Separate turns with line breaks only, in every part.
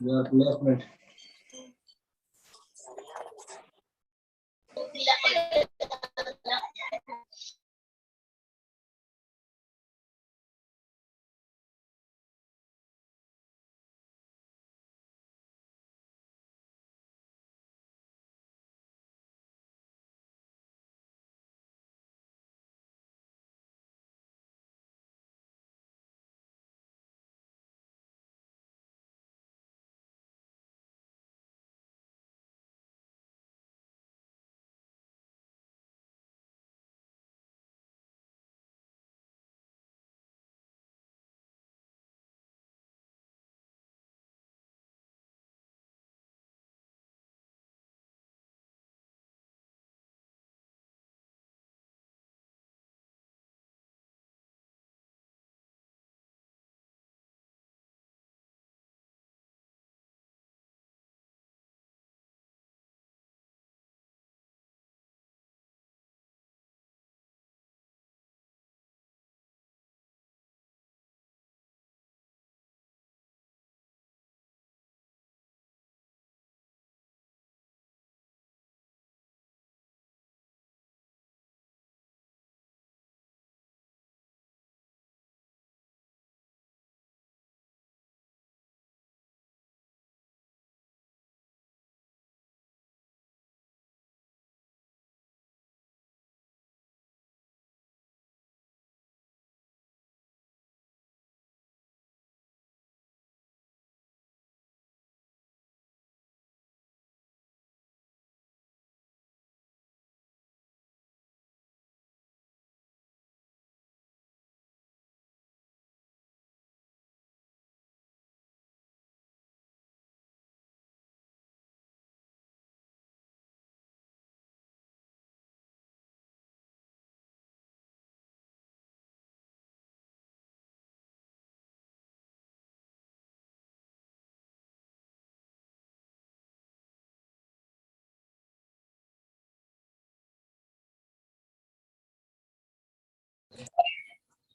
last minute.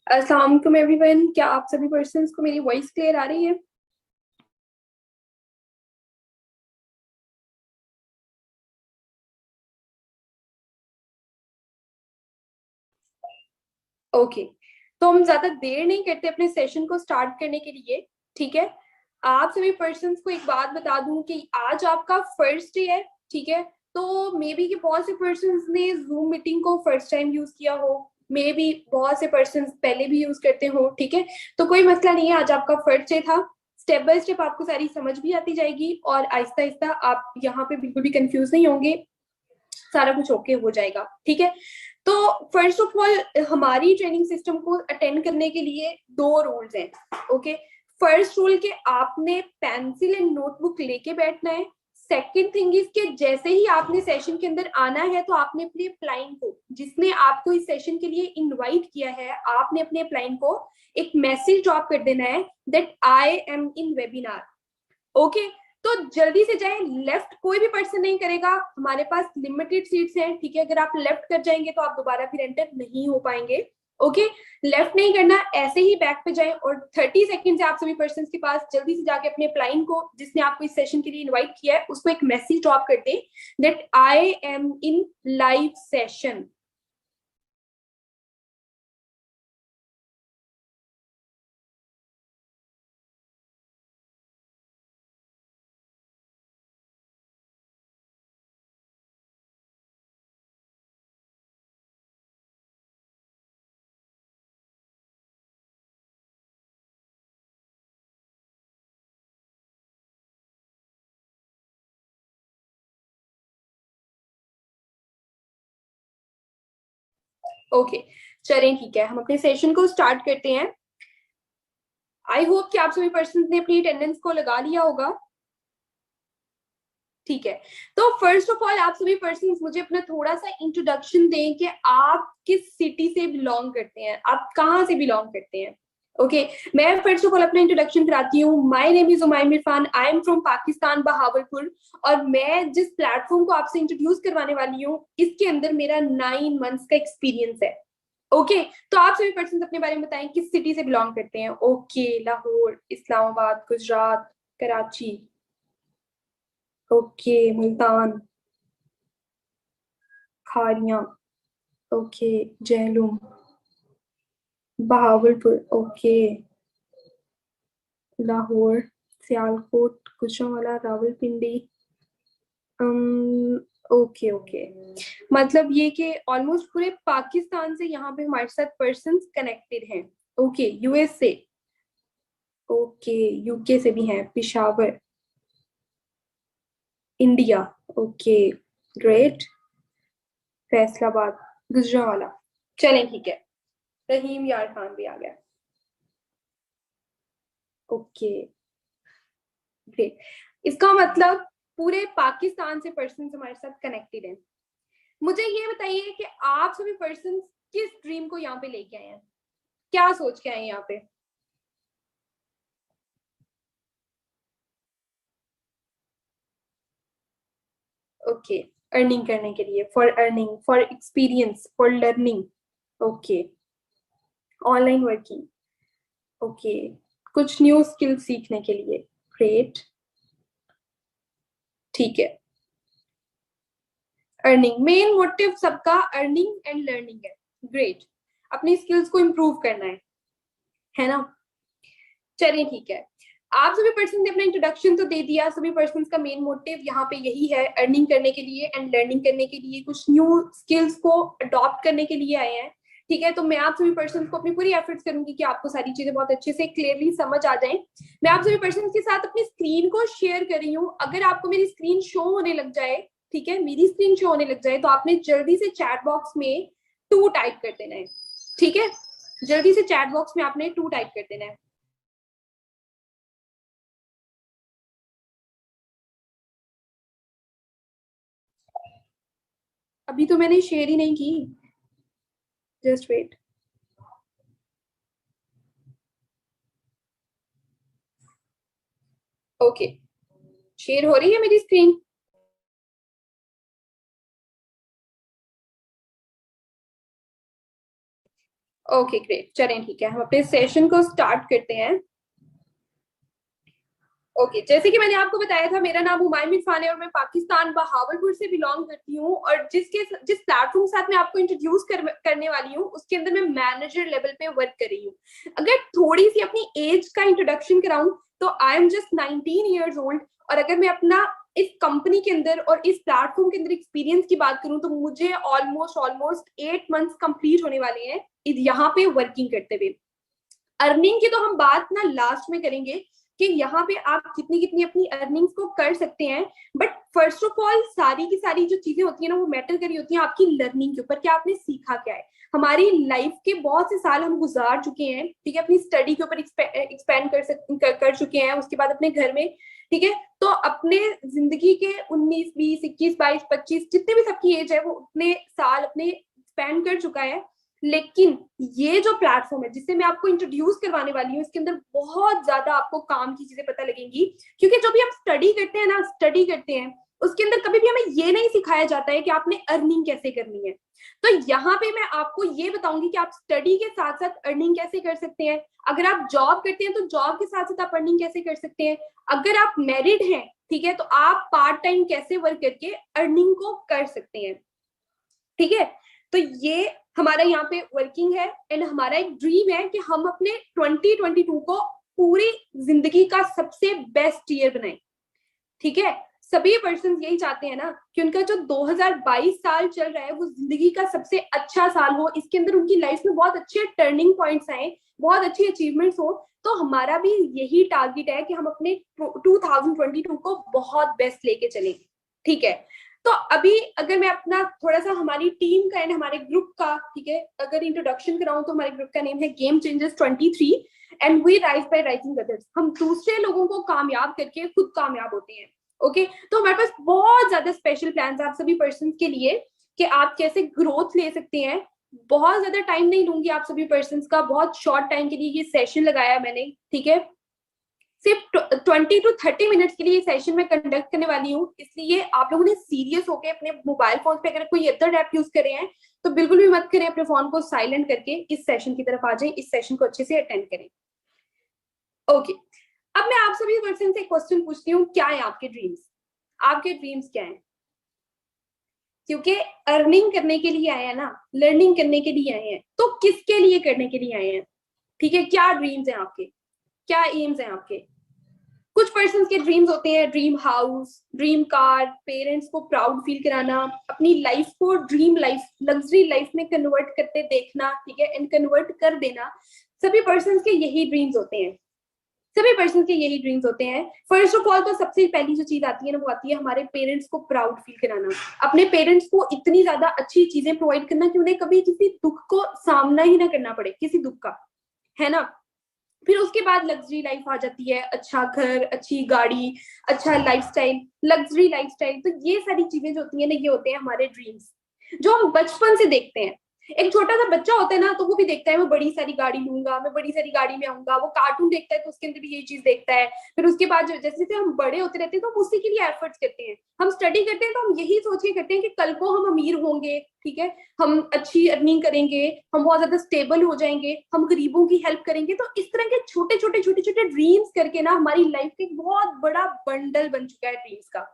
अस्सलाम वालेकुम everyone, क्या आप सभी पर्सन्स को मेरी वॉइस क्लियर आ रही है? ओके, तो हम ज्यादा देर नहीं करते अपने सेशन को स्टार्ट करने के लिए। ठीक है, आप सभी पर्सन्स को एक बात बता दूं कि आज आपका फर्स्ट डे है। ठीक है, तो मे बी कि बहुत से पर्सन्स ने जूम मीटिंग को फर्स्ट टाइम यूज किया हो, मे बी बहुत से पर्सन्स पहले भी यूज करते हो। ठीक है, तो कोई मसला नहीं है, आज आपका फर्स्ट डे था। स्टेप बाय स्टेप आपको सारी समझ भी आती जाएगी और आहिस्ता आहिस्ता आप यहाँ पे बिल्कुल भी कंफ्यूज नहीं होंगे, सारा कुछ ओके हो जाएगा। ठीक है, तो फर्स्ट ऑफ ऑल हमारी ट्रेनिंग सिस्टम को अटेंड करने के लिए 2 रूल्स हैं। ओके, फर्स्ट रूल के आपने पेंसिल एंड नोटबुक लेके बैठना है। सेकंड थिंग इज के जैसे ही आपने सेशन के अंदर आना है तो आपने अपने अपलाइन को, जिसने आपको इस सेशन के लिए इनवाइट किया है, आपने अपने अपलाइन को एक मैसेज ड्रॉप कर देना है that I am in webinar. Okay, तो जल्दी से जाए, लेफ्ट कोई भी पर्सन नहीं करेगा, हमारे पास लिमिटेड सीट्स हैं। ठीक है, अगर आप लेफ्ट कर जाएंगे तो आप दोबारा फिर एंटर नहीं हो पाएंगे। ओके, लेफ्ट नहीं करना, ऐसे ही बैक पे जाए और 30 सेकंड से आप सभी पर्सन के पास जल्दी से जाके अपने अपलाइन को, जिसने आपको इस सेशन के लिए इन्वाइट किया है, उसको एक मैसेज ड्रॉप कर दें that I am in live session. Okay, चलें ठीक है, हम अपने सेशन को स्टार्ट करते हैं। आई होप कि आप सभी पर्सन ने अपनी अटेंडेंस को लगा लिया होगा। ठीक है, तो फर्स्ट ऑफ ऑल आप सभी पर्सन मुझे अपना थोड़ा सा इंट्रोडक्शन दें कि आप किस सिटी से बिलोंग करते हैं, आप कहाँ से बिलोंग करते हैं। ओके, मैं फर्स्ट ऑफ ऑल अपना इंट्रोडक्शन कराती हूँ। My name is Umaim Irfan, I am from Pakistan, Bahawalpur. और मैं जिस प्लेटफॉर्म को आपसे इंट्रोड्यूस करवाने वाली हूँ, इसके अंदर मेरा 9 मंथ्स का एक्सपीरियंस है। ओके तो आप सभी पर्सन अपने बारे में बताएं, किस सिटी से बिलोंग करते हैं। Okay, Lahore, Islamabad, Gujrat, Karachi, okay, Multan, Kharian, okay, Jhelum, Bahawalpur, okay, Lahore, Sialkot, Gujranwala, Rawalpindi, okay okay. मतलब ये कि ऑलमोस्ट पूरे पाकिस्तान से यहाँ पे हमारे साथ पर्सन्स कनेक्टेड हैं। ओके, यूएस से, ओके, यूके से भी हैं, Peshawar, India, okay, great, Faisalabad, Gujranwala. चलें ठीक है, रहीम यार खान भी आ गया, ओके, ग्रेट। इसका मतलब पूरे पाकिस्तान से पर्सन हमारे साथ कनेक्टेड हैं। मुझे ये बताइए कि आप सभी पर्सन किस ड्रीम को यहाँ पे लेके आए हैं, क्या सोच के आए हैं यहाँ पे। ओके, अर्निंग करने के लिए, for earning, for experience, for learning, okay, online working, okay, कुछ न्यू स्किल सीखने के लिए, ग्रेट, ठीक है। अर्निंग, मेन मोटिव सबका अर्निंग एंड लर्निंग है, ग्रेट, अपनी स्किल्स को इम्प्रूव करना है ना। चलिए ठीक है, आप सभी पर्सन ने अपना इंट्रोडक्शन तो दे दिया। सभी पर्सन का मेन मोटिव यहाँ पे यही है, अर्निंग करने के लिए एंड लर्निंग करने के लिए, कुछ न्यू स्किल्स को अडॉप्ट करने के लिए आए हैं। ठीक है, तो मैं आप सभी पर्सन को अपनी पूरी एफर्ट्स करूंगी कि आपको सारी चीजें बहुत अच्छे से क्लियरली समझ आ जाए। मैं आप सभी पर्सन के साथ अपनी स्क्रीन को शेयर कर रही हूँ। अगर आपको मेरी स्क्रीन शो होने लग जाए, ठीक है, मेरी स्क्रीन शो होने लग जाए, तो आपने जल्दी से चैट बॉक्स में 2 टाइप कर देना है। ठीक है, जल्दी से चैट बॉक्स में आपने 2 टाइप कर देना है। अभी तो मैंने शेयर ही नहीं की, जस्ट वेट। ओके, शेयर हो रही है मेरी स्क्रीन। ओके ग्रेट, चलें ठीक है, हम अपने सेशन को स्टार्ट करते हैं। ओके, जैसे कि मैंने आपको बताया था, मेरा नाम हुमायूं इरफान है और मैं पाकिस्तान बहावलपुर से बिलोंग करती हूँ। और जिस प्लेटफॉर्म के साथ मैं आपको इंट्रोड्यूस करने वाली हूँ, उसके अंदर मैं मैनेजर लेवल पे वर्क कर रही हूँ। अगर थोड़ी सी अपनी एज का इंट्रोडक्शन कराऊं, तो I am just 19 years old. और अगर मैं अपना इस कंपनी के अंदर और इस प्लेटफॉर्म के अंदर एक्सपीरियंस की बात करूं, तो मुझे ऑलमोस्ट ऑलमोस्ट 8 मंथ्स कंप्लीट होने वाले हैं यहाँ पे वर्किंग करते हुए। अर्निंग की तो हम बात ना लास्ट में करेंगे कि यहाँ पे आप कितनी कितनी अपनी अर्निंग्स को कर सकते हैं। बट फर्स्ट ऑफ ऑल, सारी की सारी जो चीजें होती है ना, वो मैटर करी होती है आपकी लर्निंग के ऊपर, कि आपने सीखा क्या है। हमारी लाइफ के बहुत से साल हम गुजार चुके हैं, ठीक है, अपनी स्टडी के ऊपर एक्सपेंड कर चुके हैं, उसके बाद अपने घर में, ठीक है। तो अपने जिंदगी के 19, 20, 21, 22, 25 जितने भी सबकी एज है, वो उतने साल अपने स्पेंड कर चुका है। लेकिन ये जो प्लेटफॉर्म है जिससे मैं आपको इंट्रोड्यूस करवाने वाली हूँ, इसके अंदर बहुत ज्यादा आपको काम की चीजें पता लगेंगी। क्योंकि जो भी हम स्टडी करते हैं ना, स्टडी करते हैं, उसके अंदर कभी भी हमें ये नहीं सिखाया जाता है कि आपने अर्निंग कैसे करनी है। तो यहाँ पे मैं आपको ये बताऊंगी कि आप स्टडी के साथ साथ अर्निंग कैसे कर सकते हैं। अगर आप जॉब करते हैं, तो जॉब के साथ साथ आप अर्निंग कैसे कर सकते हैं। अगर आप मैरिड हैं, ठीक है, तो आप पार्ट टाइम कैसे वर्क करके अर्निंग को कर सकते हैं। ठीक है, तो ये हमारा यहाँ पे वर्किंग है एंड हमारा एक ड्रीम है कि हम अपने 2022 को पूरी जिंदगी का सबसे बेस्ट ईयर बनाएं। ठीक है, सभी पर्सन यही चाहते हैं ना कि उनका जो 2022 साल चल रहा है, वो जिंदगी का सबसे अच्छा साल हो, इसके अंदर उनकी लाइफ में बहुत अच्छे टर्निंग पॉइंट्स आए, बहुत अच्छी अचीवमेंट्स हो। तो हमारा भी यही टारगेट है कि हम अपने 2022 को बहुत बेस्ट लेके चलें। ठीक है, तो अभी अगर मैं अपना थोड़ा सा हमारी टीम का एंड हमारे ग्रुप का, ठीक है, अगर इंट्रोडक्शन कराऊं, तो हमारे ग्रुप का नेम है game changers 23 and we rise by rising others. हम दूसरे लोगों को कामयाब करके खुद कामयाब होते हैं। ओके, तो हमारे पास बहुत ज्यादा स्पेशल प्लान है आप सभी पर्सन के लिए कि आप कैसे ग्रोथ ले सकते हैं। बहुत ज्यादा टाइम नहीं लूंगी आप सभी पर्सन का, बहुत शॉर्ट टाइम के लिए ये सेशन लगाया मैंने। ठीक है, सिर्फ 20 to 30 मिनट्स के लिए सेशन में कंडक्ट करने वाली हूँ, इसलिए आप लोगों ने सीरियस होकर अपने मोबाइल फोन पे अगर कोई अदर ऐप यूज करे हैं तो बिल्कुल भी मत करें, अपने फोन को साइलेंट करके इस सेशन की तरफ आ जाए, इस सेशन को अच्छे से अटेंड करें। ओके, अब मैं आप सभी पर्सन से एक क्वेश्चन पूछती हूँ, क्या है आपके ड्रीम्स? आपके ड्रीम्स क्या है? क्योंकि अर्निंग करने के लिए आए हैं ना, लर्निंग करने के लिए आए हैं, तो किसके लिए करने के लिए आए हैं? ठीक है, क्या ड्रीम्स हैं आपके, क्या एम्स हैं आपके? कुछ पर्सन के ड्रीम्स होते हैं dream house, dream car, parents को प्राउड फील कराना, अपनी लाइफ को ड्रीम लाइफ, लग्जरी लाइफ में कन्वर्ट करते देखना, ठीक है, एंड कन्वर्ट कर देना। सभी पर्सन के यही ड्रीम्स होते हैं, सभी पर्सन के यही ड्रीम्स होते हैं। फर्स्ट ऑफ ऑल तो सबसे पहली जो चीज आती है ना, वो आती है हमारे पेरेंट्स को प्राउड फील कराना, अपने पेरेंट्स को इतनी ज्यादा अच्छी चीजें प्रोवाइड करना कि उन्हें कभी किसी दुख को सामना ही ना करना पड़े, किसी दुख का, है ना। फिर उसके बाद लग्जरी लाइफ आ जाती है, अच्छा घर, अच्छी गाड़ी, अच्छा लाइफस्टाइल, लग्जरी लाइफस्टाइल। तो ये सारी चीजें जो होती है ना, ये होते हैं हमारे ड्रीम्स, जो हम बचपन से देखते हैं। एक छोटा सा बच्चा होता है ना, तो वो भी देखता है मैं बड़ी सारी गाड़ी लूंगा, मैं बड़ी सारी गाड़ी में आऊंगा, वो कार्टून देखता है तो उसके अंदर भी यही चीज देखता है। फिर उसके बाद जैसे जैसे हम बड़े होते रहते हैं तो हम उसी के लिए एफर्ट्स करते हैं, हम स्टडी करते हैं तो हम यही सोच के करते हैं कि कल को हम अमीर होंगे, ठीक है, हम अच्छी अर्निंग करेंगे, हम बहुत ज्यादा स्टेबल हो जाएंगे, हम गरीबों की हेल्प करेंगे। तो इस तरह के छोटे छोटे छोटे छोटे ड्रीम्स करके ना हमारी लाइफ का एक बहुत बड़ा बंडल बन चुका है ड्रीम्स का,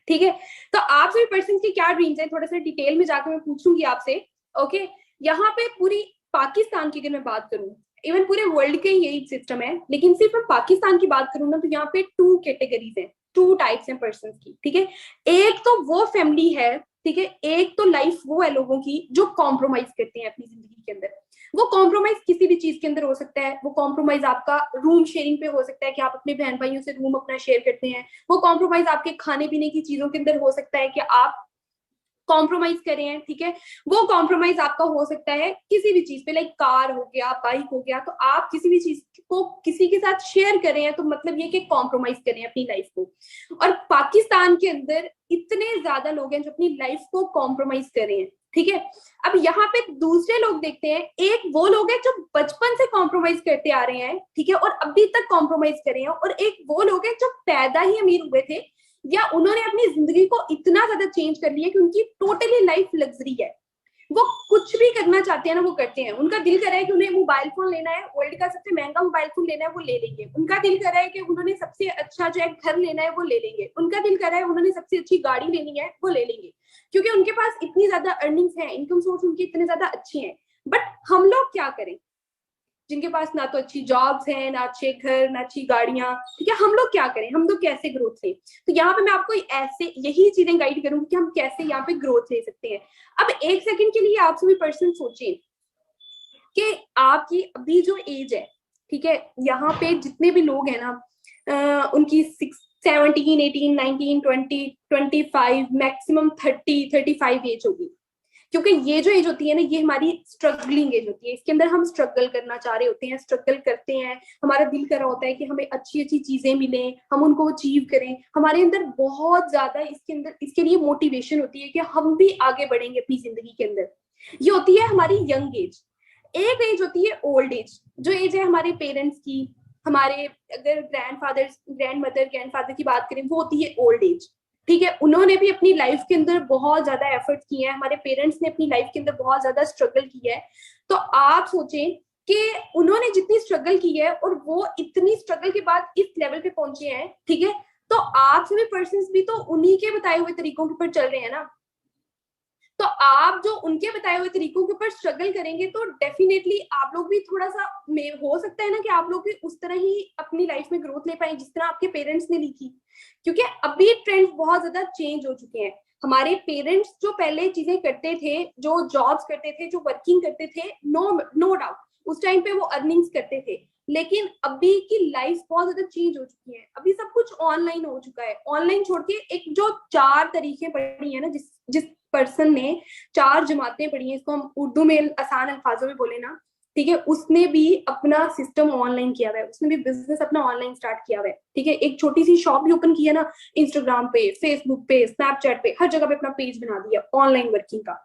ठीक है। तो आप सभी पर्सन के क्या ड्रीम्स है, थोड़ा सा डिटेल में जाकर मैं पूछूंगी आपसे। ओके, यहाँ पे पूरी पाकिस्तान की अगर मैं बात करूं, इवन पूरे वर्ल्ड के यही सिस्टम है, लेकिन सिर्फ मैं पाकिस्तान की बात करूं ना, तो यहाँ पे 2 कैटेगरीज हैं, 2 टाइप्स हैं पर्सन की, ठीक है। एक तो वो फैमिली है, ठीक है, एक तो लाइफ वो है लोगों की जो कॉम्प्रोमाइज करते हैं अपनी जिंदगी के अंदर। वो कॉम्प्रोमाइज किसी भी चीज के अंदर हो सकता है, वो कॉम्प्रोमाइज आपका रूम शेयरिंग पे हो सकता है कि आप अपने बहन भाइयों से रूम अपना शेयर करते हैं, वो कॉम्प्रोमाइज आपके खाने पीने की चीजों के अंदर हो सकता है कि आप कॉम्प्रोमाइज करें हैं, ठीक है। वो कॉम्प्रोमाइज आपका हो सकता है किसी भी चीज पे, लाइक कार हो गया, बाइक हो गया, तो आप किसी भी चीज को किसी के साथ शेयर करें हैं, तो मतलब ये कि कॉम्प्रोमाइज करें अपनी लाइफ को। और पाकिस्तान के अंदर इतने ज्यादा लोग हैं जो अपनी लाइफ को कॉम्प्रोमाइज कर रहे हैं, ठीक है। अब यहाँ पे दूसरे लोग देखते हैं, एक वो लोग हैं जो बचपन से कॉम्प्रोमाइज करते आ रहे हैं, ठीक है, और अभी तक कॉम्प्रोमाइज कर रहे हैं, और एक वो लोग हैं जो पैदा ही अमीर हुए थे या उन्होंने अपनी जिंदगी को इतना ज्यादा चेंज कर लिया कि उनकी टोटली लाइफ लग्जरी है, वो कुछ भी करना चाहते हैं ना वो करते हैं। उनका दिल कर रहा है कि उन्हें मोबाइल फोन लेना है, वर्ल्ड का सबसे महंगा मोबाइल फोन लेना है, वो ले लेंगे। उनका दिल कर रहा है कि उन्होंने सबसे अच्छा जो है घर लेना है, वो ले लेंगे। उनका दिल कर रहा है उन्होंने सबसे अच्छी गाड़ी लेनी है, वो ले लेंगे, क्योंकि उनके पास इतनी ज्यादा अर्निंग्स है, इनकम सोर्स उनकी इतने ज्यादा अच्छे हैं। बट हम लोग क्या करें, जिनके पास ना तो अच्छी जॉब्स हैं, ना अच्छे घर, ना अच्छी गाड़ियां, ठीक है, हम लोग क्या करें, हम लोग कैसे ग्रोथ लें? तो यहाँ पे मैं आपको ऐसे यही चीजें गाइड करूंगी कि हम कैसे यहाँ पे ग्रोथ ले सकते हैं। अब एक सेकंड के लिए आप सभी पर्सन सोचें कि आपकी अभी जो एज है, ठीक है, यहाँ पे जितने भी लोग हैं ना, उनकी 17, 18, 19, 20, 25, मैक्सिमम 30, 35 एज होगी। क्योंकि ये जो एज होती है ना, ये हमारी स्ट्रगलिंग एज होती है, इसके अंदर हम स्ट्रगल करना चाह रहे होते हैं, स्ट्रगल करते हैं, हमारा दिल कर रहा होता है कि हमें अच्छी अच्छी चीजें मिलें, हम उनको अचीव करें। हमारे अंदर बहुत ज्यादा इसके अंदर इसके लिए मोटिवेशन होती है कि हम भी आगे बढ़ेंगे अपनी जिंदगी के अंदर। ये होती है हमारी यंग एज। एक एज होती है ओल्ड एज, जो एज है हमारे पेरेंट्स की, हमारे अगर ग्रैंडफादर, ग्रैंड मदर, ग्रैंडफादर की बात करें, वो होती है ओल्ड एज, ठीक है। उन्होंने भी अपनी लाइफ के अंदर बहुत ज्यादा एफर्ट किए हैं, हमारे पेरेंट्स ने अपनी लाइफ के अंदर बहुत ज्यादा स्ट्रगल किया है। तो आप सोचें कि उन्होंने जितनी स्ट्रगल की है और वो इतनी स्ट्रगल के बाद इस लेवल पे पहुंचे हैं, ठीक है, तो आप सभी पर्सन भी तो उन्हीं के बताए हुए तरीकों के ऊपर चल रहे हैं ना। तो आप जो उनके बताए हुए तरीकों के ऊपर स्ट्रगल करेंगे तो डेफिनेटली आप लोग भी थोड़ा सा हो सकता है ना कि आप लोग भी उस तरह ही अपनी लाइफ में ग्रोथ ले पाए जिस तरह आपके पेरेंट्स ने ली थी। क्योंकि अभी ट्रेंड्स बहुत ज्यादा चेंज हो चुके हैं। हमारे पेरेंट्स जो पहले चीजें करते थे, जो जॉब्स करते थे, जो वर्किंग करते थे, नो डाउट उस टाइम पे वो अर्निंग्स करते थे, लेकिन अभी की लाइफ बहुत ज्यादा चेंज हो चुकी है। अभी सब कुछ ऑनलाइन हो चुका है। ऑनलाइन छोड़ के एक जो 4 तरीके पढ़ी है ना, जिस पर्सन ने 4 जमातें पढ़ी हैं, इसको हम उर्दू में आसान अल्फाजों में बोले ना, ठीक है, उसने भी अपना सिस्टम ऑनलाइन किया हुआ है, उसने भी बिजनेस अपना ऑनलाइन स्टार्ट किया हुआ है, ठीक है। एक छोटी सी शॉप भी ओपन की है ना, इंस्टाग्राम पे, फेसबुक पे, स्नैपचैट पे, हर जगह पे अपना पेज बना दिया ऑनलाइन वर्किंग का।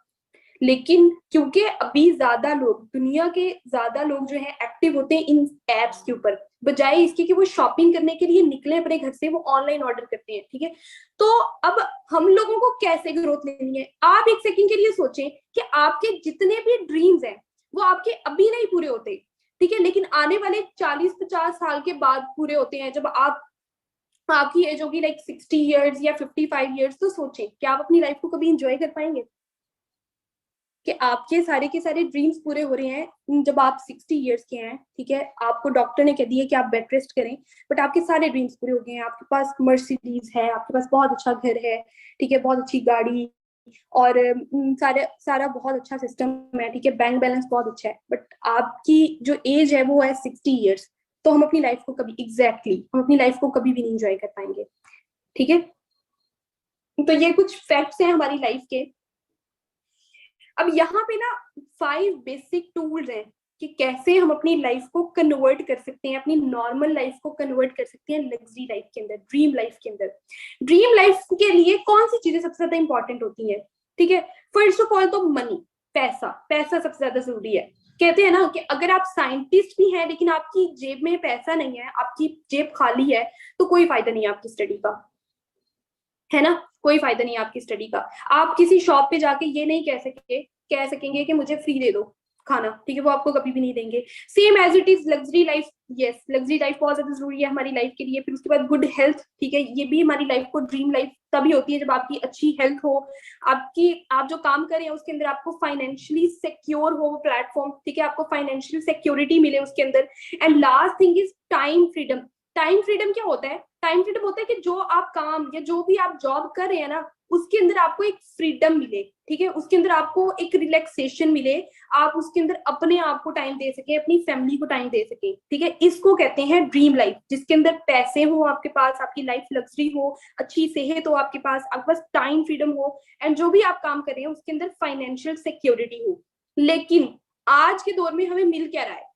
लेकिन क्योंकि अभी ज्यादा लोग, दुनिया के ज्यादा लोग जो है एक्टिव होते हैं इन एप्स के ऊपर, बजाय इसके कि वो शॉपिंग करने के लिए निकले अपने घर से, वो ऑनलाइन ऑर्डर करते हैं, ठीक है। तो अब हम लोगों को कैसे ग्रोथ लेनी है, आप एक सेकंड के लिए सोचें कि आपके जितने भी ड्रीम्स हैं वो आपके अभी नहीं पूरे होते, ठीक है, लेकिन आने वाले 40-50 साल के बाद पूरे होते हैं, जब आपकी एज होगी लाइक 60 ईयर्स या 55 ईयर्स। तो सोचें कि आप अपनी लाइफ को कभी इंजॉय कर पाएंगे, कि आपके सारे के सारे ड्रीम्स पूरे हो रहे हैं जब आप 60 ईयर्स के हैं, ठीक है, आपको डॉक्टर ने कह दिया कि आप बेड रेस्ट करें, बट आपके सारे ड्रीम्स पूरे हो गए हैं, आपके पास मर्सिडीज है, आपके पास बहुत अच्छा घर है, ठीक है, बहुत अच्छी गाड़ी, और सारे सारा बहुत अच्छा सिस्टम है, ठीक है, बैंक बैलेंस बहुत अच्छा है, बट आपकी जो एज है वो है 60 ईयर्स। तो हम अपनी लाइफ को कभी हम अपनी लाइफ को कभी भी नहीं इंजॉय कर पाएंगे, ठीक है। तो ये कुछ फैक्ट्स हैं हमारी लाइफ के। अब यहाँ पे ना 5 बेसिक टूल्स हैं कि कैसे हम अपनी लाइफ को कन्वर्ट कर सकते हैं, अपनी नॉर्मल लाइफ को कन्वर्ट कर सकते हैं लग्जरी लाइफ के अंदर, ड्रीम लाइफ के अंदर। ड्रीम लाइफ के लिए कौन सी चीजें सबसे ज्यादा इंपॉर्टेंट होती हैं, ठीक है। फर्स्ट ऑफ ऑल तो मनी, पैसा, पैसा सबसे ज्यादा जरूरी है। कहते हैं ना कि अगर आप साइंटिस्ट भी हैं लेकिन आपकी जेब में पैसा नहीं है, आपकी जेब खाली है, तो कोई फायदा नहीं है आपकी स्टडी का, है ना, कोई फायदा नहीं है आपकी स्टडी का। आप किसी शॉप पे जाके ये नहीं कह सकेंगे कि मुझे फ्री दे दो खाना, ठीक है, वो आपको कभी भी नहीं देंगे। Same as it is luxury life, yes, luxury life बहुत ज्यादा जरूरी है हमारी लाइफ के लिए। फिर उसके बाद गुड हेल्थ, ठीक है, ये भी हमारी लाइफ को, ड्रीम लाइफ तभी होती है जब आपकी अच्छी हेल्थ हो, आप जो काम कर रहे हैं उसके अंदर आपको फाइनेंशियली सिक्योर हो वो प्लेटफॉर्म, ठीक है, आपको फाइनेंशियल सिक्योरिटी मिले उसके अंदर। And last thing is time freedom. Time freedom क्या होता है? टाइम फ्रीडम होता है कि जो आप काम या जो भी आप जॉब कर रहे हैं ना, उसके अंदर आपको एक फ्रीडम मिले, ठीक है, उसके अंदर आपको एक रिलैक्सेशन मिले, आप उसके अंदर अपने आप को टाइम दे सके, अपनी फैमिली को टाइम दे सके, ठीक है। इसको कहते हैं ड्रीम लाइफ, जिसके अंदर पैसे हो आपके पास, आपकी लाइफ लग्जरी हो, अच्छी सेहत हो आपके पास टाइम फ्रीडम हो, एंड जो भी आप काम कर रहे हैं उसके अंदर फाइनेंशियल सिक्योरिटी हो। लेकिन आज के दौर में हमें मिल क्या रहा है?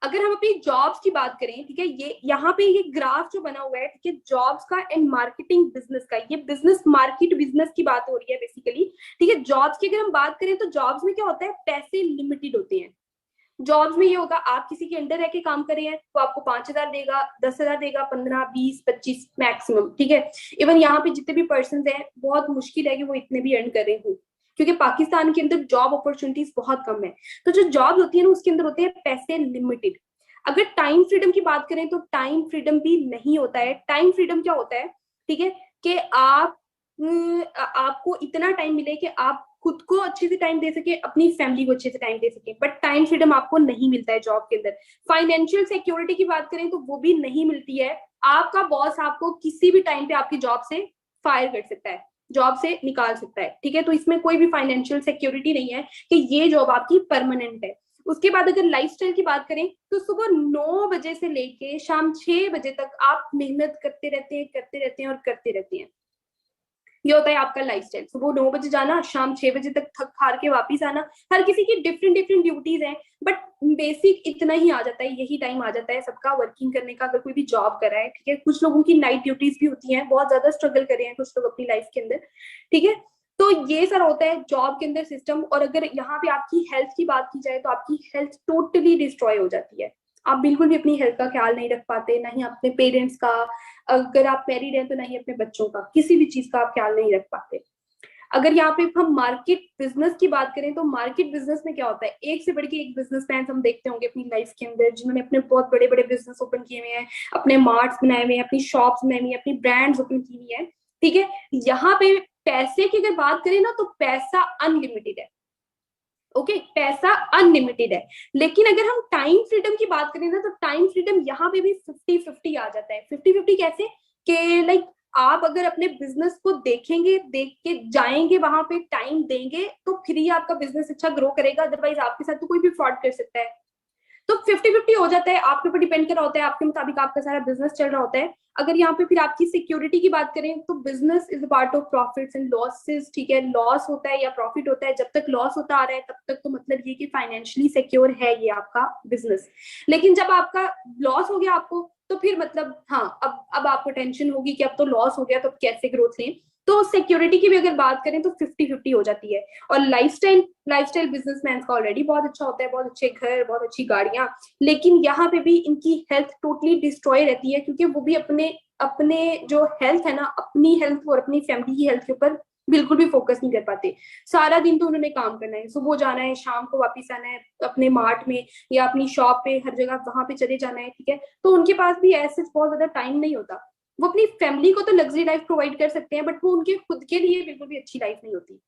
अगर हम अपनी जॉब्स की बात करें, ठीक है, ये यहाँ पे ये ग्राफ जो बना हुआ है, ठीक है, जॉब्स का एंड मार्केटिंग बिजनेस का, ये बिजनेस मार्केट बिजनेस की बात हो रही है बेसिकली, ठीक है। जॉब्स की अगर हम बात करें तो जॉब्स में क्या होता है, पैसे लिमिटेड होते हैं। जॉब्स में ये होगा, आप किसी के अंडर रह के काम कर रहे हैं तो आपको 5,000 देगा, 10,000 देगा, 15, 20, 25 मैक्सिमम, ठीक है। इवन यहाँ पे जितने भी पर्सन हैं, बहुत मुश्किल है कि वो इतने भी अर्न कर रहे हो, क्योंकि पाकिस्तान के अंदर जॉब अपॉर्चुनिटीज बहुत कम है। तो जो जॉब होती है ना, उसके अंदर होते हैं पैसे लिमिटेड। अगर टाइम फ्रीडम की बात करें तो टाइम फ्रीडम भी नहीं होता है। टाइम फ्रीडम क्या होता है, ठीक है, कि आपको इतना टाइम मिले कि आप खुद को अच्छे से टाइम दे सके, अपनी फैमिली को अच्छे से टाइम दे सके, बट टाइम फ्रीडम आपको नहीं मिलता है जॉब के अंदर। फाइनेंशियल सिक्योरिटी की बात करें तो वो भी नहीं मिलती है। आपका बॉस आपको किसी भी टाइम पे आपकी जॉब से फायर कर सकता है, जॉब से निकाल सकता है, ठीक है। तो इसमें कोई भी फाइनेंशियल सिक्योरिटी नहीं है कि ये जॉब आपकी परमानेंट है। उसके बाद अगर लाइफस्टाइल की बात करें तो सुबह 9 बजे से लेके शाम 6 बजे तक आप मेहनत करते रहते हैं, करते रहते हैं और करते रहते हैं। ये होता है आपका लाइफस्टाइल, सुबह 9 बजे जाना, शाम 6 बजे तक थक हार के वापिस आना। हर किसी की डिफरेंट डिफरेंट ड्यूटीज हैं, बट बेसिक इतना ही आ जाता है, यही टाइम आ जाता है सबका वर्किंग करने का, अगर कोई भी जॉब कर रहा है, ठीक है। कुछ लोगों की नाइट ड्यूटीज भी होती हैं, बहुत ज्यादा स्ट्रगल कर रहे हैं कुछ लोग अपनी लाइफ के अंदर, ठीक है। तो ये सारा होता है जॉब के अंदर सिस्टम। और अगर यहाँ पे आपकी हेल्थ की बात की जाए तो आपकी हेल्थ टोटली डिस्ट्रॉय हो जाती है। आप बिल्कुल भी अपनी हेल्थ का ख्याल नहीं रख पाते, ना ही अपने पेरेंट्स का, अगर आप मैरिड हैं तो नहीं अपने बच्चों का, किसी भी चीज का आप ख्याल नहीं रख पाते। अगर यहाँ पे हम मार्केट बिजनेस की बात करें तो मार्केट बिजनेस में क्या होता है, एक से बढ़ के एक बिजनेसमैन हम देखते होंगे अपनी लाइफ के अंदर, जिन्होंने अपने बहुत बड़े बड़े बिजनेस ओपन किए हुए हैं, अपने मार्ट्स बनाए हुए हैं, अपनी शॉप्स बनाई हुई है, अपनी ब्रांड्स ओपन की हुई है, ठीक है। यहाँ पे पैसे की अगर बात करें ना तो पैसा अनलिमिटेड है, ओके, पैसा अनलिमिटेड है। लेकिन अगर हम टाइम फ्रीडम की बात करें ना तो टाइम फ्रीडम यहाँ पे भी 50-50 आ जाता है। 50-50 कैसे? कि लाइक आप अगर अपने बिजनेस को देखेंगे, देख के जाएंगे, वहां पे टाइम देंगे, तो फिर ही आपका बिजनेस अच्छा ग्रो करेगा, अदरवाइज आपके साथ तो कोई भी फ्रॉड कर सकता है। तो 50-50 हो जाता है, आपके ऊपर डिपेंड कर रहा होता है, आपके मुताबिक आपका सारा बिजनेस चल रहा होता है। अगर यहाँ पे फिर आपकी सिक्योरिटी की बात करें तो business is part of profits and losses, ठीक है। लॉस होता है या प्रॉफिट होता है, जब तक लॉस होता आ रहा है तब तक तो मतलब ये कि फाइनेंशियली सिक्योर है ये आपका बिजनेस। लेकिन जब आपका लॉस हो गया आपको, तो फिर मतलब हाँ, अब आपको टेंशन होगी कि अब तो लॉस हो गया तो अब कैसे ग्रोथ लें। तो सिक्योरिटी की भी अगर बात करें तो 50-50 हो जाती है। और लाइफस्टाइल बिजनेसमैन का ऑलरेडी बहुत अच्छा होता है, बहुत अच्छे घर, बहुत अच्छी गाड़ियां, लेकिन यहाँ पे भी इनकी हेल्थ टोटली डिस्ट्रॉय रहती है, क्योंकि वो भी अपने अपने जो हेल्थ है ना, अपनी हेल्थ और अपनी फैमिली की हेल्थ के ऊपर बिल्कुल भी फोकस नहीं कर पाते। सारा दिन तो उन्होंने काम करना है, सुबह जाना है, शाम को वापस आना है अपने मार्ट में या अपनी शॉप पे, हर जगह वहां पे चले जाना है, ठीक है। तो उनके पास भी ऐसे बहुत ज्यादा टाइम नहीं होता। वो अपनी फैमिली को तो लग्जरी लाइफ प्रोवाइड कर सकते हैं, बट वो उनके खुद के लिए बिल्कुल भी अच्छी लाइफ नहीं होती,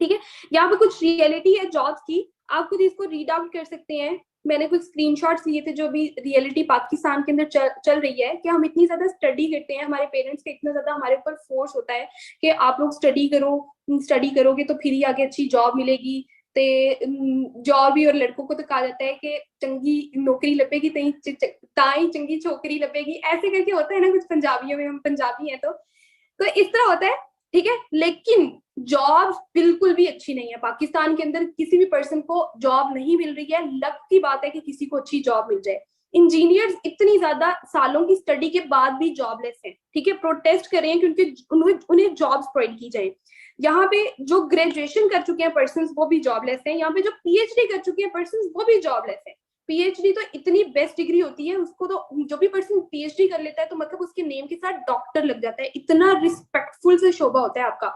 ठीक है। यहाँ पे कुछ रियलिटी है जॉब्स की, आप खुद इसको रीड आउट कर सकते हैं। मैंने कुछ स्क्रीनशॉट्स लिए थे जो भी रियलिटी पाकिस्तान के अंदर चल रही है, कि हम इतनी ज्यादा स्टडी करते हैं, हमारे पेरेंट्स का इतना ज्यादा हमारे ऊपर फोर्स होता है कि आप लोग स्टडी करो, स्टडी करोगे तो फिर ही आगे अच्छी जॉब मिलेगी। ते जॉब भी, और लड़कों को तो कहा जाता है कि चंगी नौकरी लपेगी ताई चंगी छोकरी लपेगी, ऐसे करके होता है ना कुछ पंजाबियों में, हम पंजाबी हैं तो इस तरह होता है, ठीक है। लेकिन जॉब बिल्कुल भी अच्छी नहीं है पाकिस्तान के अंदर, किसी भी पर्सन को जॉब नहीं मिल रही है। लक की बात है कि किसी को अच्छी जॉब मिल जाए। इंजीनियर्स इतनी ज्यादा सालों की स्टडी के बाद भी जॉबलेस हैं, ठीक है, प्रोटेस्ट कर रहे हैं क्योंकि उन्हें जॉब्स प्रोवाइड की जाए। यहाँ पे जो ग्रेजुएशन कर चुके हैं पर्सन वो भी जॉबलेस हैं, यहाँ पे जो पीएचडी कर चुके हैं पर्सन वो भी जॉबलेस हैं। पीएचडी तो इतनी बेस्ट डिग्री होती है, उसको तो जो भी पर्सन पीएचडी कर लेता है तो मतलब उसके नेम के साथ डॉक्टर लग जाता है, इतना रिस्पेक्टफुल से शोभा होता है आपका।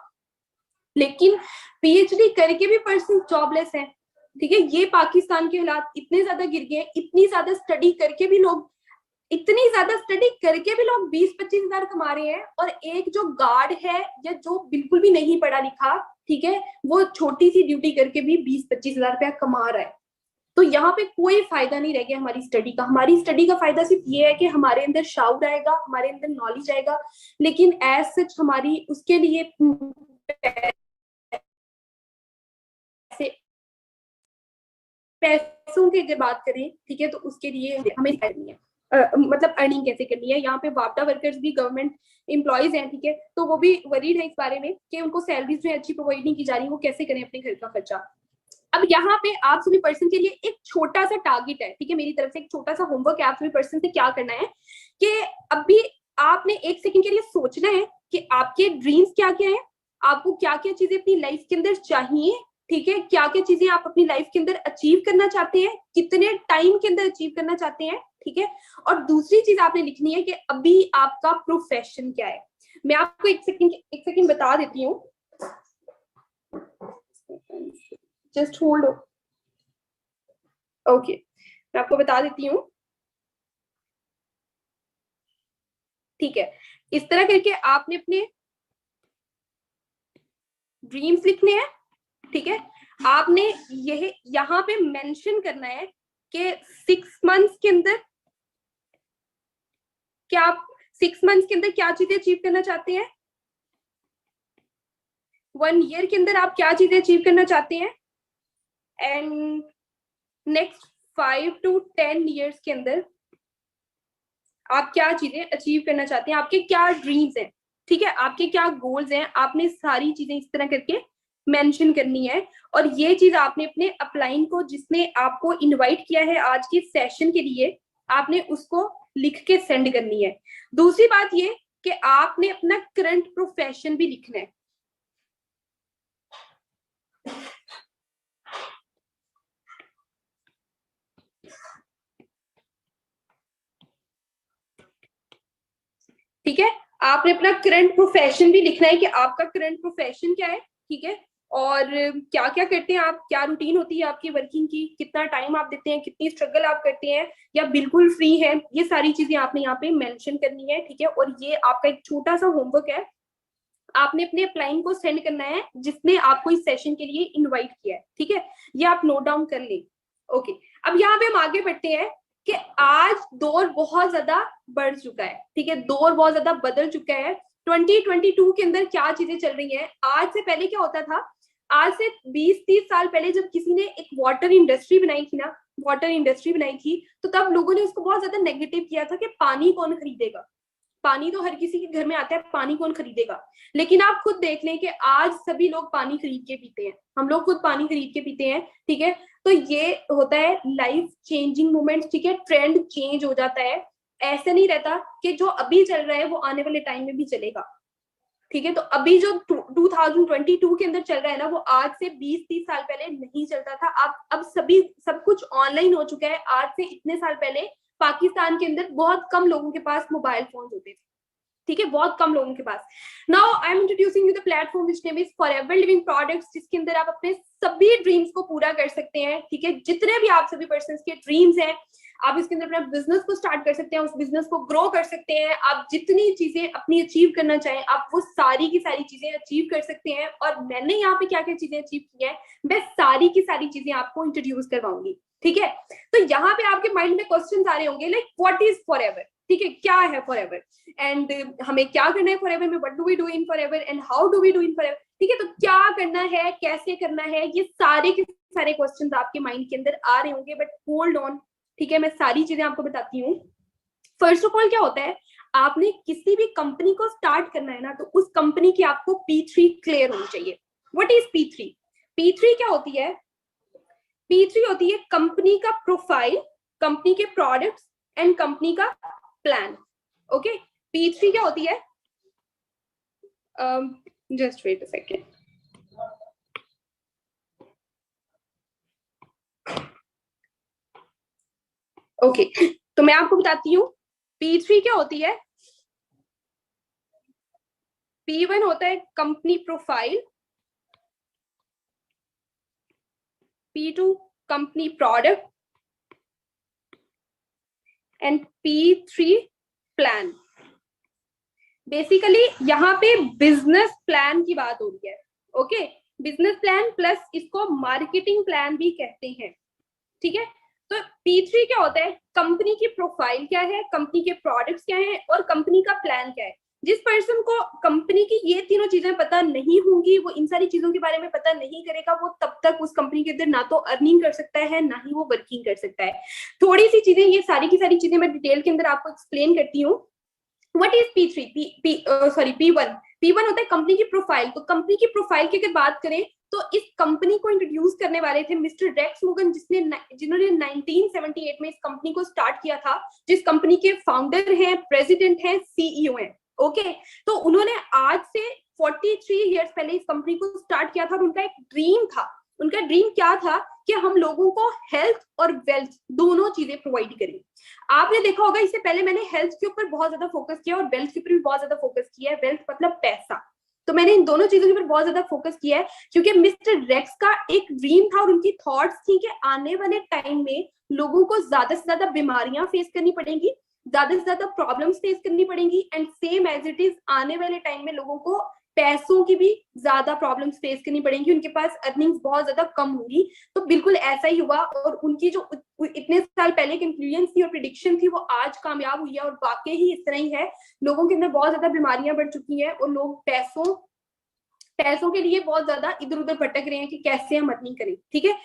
लेकिन पीएचडी करके भी पर्सन जॉबलेस है, ठीक है। ये पाकिस्तान के हालात इतने ज्यादा गिर गए हैं, इतनी ज्यादा स्टडी करके भी लोग 20-25 हजार कमा रहे हैं, और एक जो गार्ड है या जो बिल्कुल भी नहीं पढ़ा लिखा, ठीक है, वो छोटी सी ड्यूटी करके भी 20-25 हजार रुपया कमा रहा है। तो यहाँ पे कोई फायदा नहीं रह गया हमारी स्टडी का। हमारी स्टडी का फायदा सिर्फ ये है कि हमारे अंदर शाउर आएगा, हमारे अंदर नॉलेज आएगा, लेकिन एज सच हमारी उसके लिए पैसों की अगर बात करें, ठीक है, तो उसके लिए हमें करनी है, मतलब अर्निंग कैसे करनी है। यहाँ पे वापडा वर्कर्स भी गवर्नमेंट एम्प्लॉयज हैं, ठीक है, तो वो भी वरीड है इस बारे में कि उनको सैलरीज जो अच्छी प्रोवाइड नहीं की जा रही, वो कैसे करें अपने घर का खर्चा। अब यहाँ पे आप सभी पर्सन के लिए एक छोटा सा टारगेट है, ठीक है, मेरी तरफ से एक छोटा सा होमवर्क है। आप सभी पर्सन से क्या करना है कि अभी आपने 1 सेकंड के लिए सोचना है कि आपके ड्रीम्स क्या क्या है, आपको क्या क्या चीजें अपनी लाइफ के अंदर चाहिए, ठीक है, क्या क्या चीजें आप अपनी लाइफ के अंदर अचीव करना चाहते हैं, कितने टाइम के अंदर अचीव करना चाहते हैं, ठीक है। और दूसरी चीज आपने लिखनी है कि अभी आपका प्रोफेशन क्या है। मैं आपको एक सेकंड बता देती हूँ, जस्ट होल्ड। ओके, मैं आपको बता देती हूँ, ठीक है। इस तरह करके आपने अपने ड्रीम्स लिखने हैं, ठीक है। आपने यह यहाँ पे मेंशन करना है कि 6 मंथ्स के अंदर क्या आप 6 मंथ्स के अंदर क्या चीजें अचीव करना चाहते हैं, 1 ईयर के अंदर आप क्या चीजें अचीव करना चाहते हैं, एंड नेक्स्ट 5 to 10 years के अंदर आप क्या चीजें अचीव करना चाहते हैं, आपके क्या ड्रीम्स हैं, ठीक है, आपके क्या गोल्स हैं। आपने सारी चीजें इस तरह करके मेंशन करनी है। और ये चीज आपने अपने अपलाइन को, जिसने आपको इनवाइट किया है आज के सेशन के लिए, आपने उसको लिख के सेंड करनी है। दूसरी बात ये कि आपने अपना करंट प्रोफेशन भी लिखना है, ठीक है। आपने अपना करंट प्रोफेशन भी लिखना है कि आपका करंट प्रोफेशन क्या है, ठीक है, और क्या क्या करते हैं आप, क्या रूटीन होती है आपकी वर्किंग की, कितना टाइम आप देते हैं, कितनी स्ट्रगल आप करते हैं या बिल्कुल फ्री है, ये सारी चीजें आपने यहाँ पे मेंशन करनी है, ठीक है। और ये आपका एक छोटा सा होमवर्क है, आपने अपने अपलाइन को सेंड करना है जिसने आपको इस सेशन के लिए इनवाइट किया है, ठीक है। ये आप नोट डाउन कर लें। ओके, अब यहाँ पे हम आगे बढ़ते हैं कि आज दौर बहुत ज्यादा बढ़ चुका है, ठीक है, दौर बहुत ज्यादा बदल चुका है। 2022 के अंदर क्या चीजें चल रही हैं, आज से पहले क्या होता था, आज से 20-30 साल पहले जब किसी ने एक वाटर इंडस्ट्री बनाई थी ना, वाटर इंडस्ट्री बनाई थी, तो तब लोगों ने उसको बहुत ज्यादा नेगेटिव किया था कि पानी कौन खरीदेगा, पानी तो हर किसी के घर में आता है, पानी कौन खरीदेगा। लेकिन आप खुद देख लें कि आज सभी लोग पानी खरीद के पीते हैं, हम लोग खुद पानी खरीद के पीते हैं, ठीक है। तो ये होता है लाइफ चेंजिंग मोमेंट्स, ठीक है, ट्रेंड चेंज हो जाता है। ऐसा नहीं रहता कि जो अभी चल रहा है वो आने वाले टाइम में भी चलेगा। ठीक है। तो अभी जो 2022 के अंदर चल रहा है ना, वो आज से 20-30 साल पहले नहीं चलता था। अब सब कुछ ऑनलाइन हो चुका है। आज से इतने साल पहले पाकिस्तान के अंदर बहुत कम लोगों के पास मोबाइल फोन होते थे, ठीक है, बहुत कम लोगों के पास। Now I am introducing you the platform which name is Forever Living Products, जिसके अंदर आप अपने सभी ड्रीम्स को पूरा कर सकते हैं, ठीक है। जितने भी आप सभी पर्सन के ड्रीम्स हैं, आप इसके अंदर अपना बिजनेस को स्टार्ट कर सकते हैं, उस बिजनेस को ग्रो कर सकते हैं। आप जितनी चीजें अपनी अचीव करना चाहें, आप वो सारी की सारी चीजें अचीव कर सकते हैं। और मैंने यहाँ पे क्या क्या चीजें अचीव की है, मैं सारी की सारी चीजें आपको इंट्रोड्यूस करवाऊंगी, ठीक है। तो यहाँ पे आपके माइंड में क्वेश्चन आ रहे होंगे लाइक व्हाट इज फॉरएवर, ठीक है, क्या है फॉरएवर, एंड हमें क्या करना है फॉरएवर में, what do we do in Forever and how do we do in Forever, ठीक है। तो क्या करना है, कैसे करना है, ये सारे के सारे क्वेश्चंस आपके माइंड के अंदर आ रहे होंगे, बट होल्ड ऑन, ठीक है, मैं सारी चीजें आपको बताती हूँ। फर्स्ट ऑफ ऑल क्या होता है, आपने किसी भी कंपनी को स्टार्ट करना है ना, तो उस कंपनी की आपको P3 क्लियर होनी चाहिए। What is P3? P3 क्या होती है? P3 होती है कंपनी का प्रोफाइल, कंपनी के प्रोडक्ट्स एंड कंपनी का प्लान। ओके, P3 क्या होती है? Just wait a second. Okay, तो मैं आपको बताती हूँ P3 क्या होती है। P1 होता है company profile, P2 company product and P3 plan. Basically यहाँ पे बिजनेस प्लान की बात हो रही है। ओके, बिजनेस प्लान प्लस इसको मार्केटिंग प्लान भी कहते हैं, ठीक है। तो P3 क्या होता है, कंपनी की प्रोफाइल क्या है, कंपनी के प्रोडक्ट्स क्या है और कंपनी का प्लान क्या है। जिस पर्सन को कंपनी की ये तीनों चीजें पता नहीं होंगी, वो इन सारी चीजों के बारे में पता नहीं करेगा, वो तब तक उस कंपनी के अंदर ना तो अर्निंग कर सकता है, ना ही वो वर्किंग कर सकता है। थोड़ी सी चीजें, ये सारी की सारी चीजें मैं डिटेल के अंदर आपको एक्सप्लेन करती हूँ। What is P3? P1 होता है कंपनी की प्रोफाइल। तो कंपनी की प्रोफाइल की अगर बात करें, तो इस कंपनी को इंट्रोड्यूस करने वाले थे मिस्टर रेक्स मुगन, जिन्होंने 1978 में इस कंपनी को स्टार्ट किया था, जिस कंपनी के फाउंडर हैं, प्रेसिडेंट हैं, सीईओ हैं। ओके, तो उन्होंने आज से 43 ईयर्स पहले इस कंपनी को स्टार्ट किया था और उनका एक ड्रीम था। उनका ड्रीम क्या था कि हम लोगों को हेल्थ और वेल्थ दोनों चीजें प्रोवाइड करें। आपने देखा होगा, इससे पहले मैंने हेल्थ के ऊपर बहुत ज्यादा फोकस किया और वेल्थ के ऊपर भी बहुत ज्यादा फोकस किया है। वेल्थ मतलब पैसा, तो मैंने इन दोनों चीजों के ऊपर बहुत ज्यादा फोकस किया है, क्योंकि मिस्टर रेक्स का एक ड्रीम था और उनकी थॉट्स थी कि आने वाले टाइम में लोगों को ज्यादा से ज्यादा बीमारियां फेस करनी पड़ेंगी, ज्यादा से ज्यादा प्रॉब्लम्स फेस करनी पड़ेंगी, and same as it is आने वाले टाइम में लोगों को पैसों की भी ज्यादा प्रॉब्लम्स फेस करनी पड़ेंगी, उनके पास अर्निंग्स बहुत ज्यादा कम होंगी। तो बिल्कुल ऐसा ही हुआ और उनकी जो इतने साल पहले कंक्लूजन थी और प्रिडिक्शन थी, वो आज कामयाब हुई है और वाकई ही इस तरह ही है। लोगों के अंदर बहुत ज्यादा बीमारियां बढ़ चुकी हैं और लोग पैसों के लिए बहुत ज्यादा इधर उधर भटक रहे हैं कि कैसे हम अर्निंग करें, ठीक है।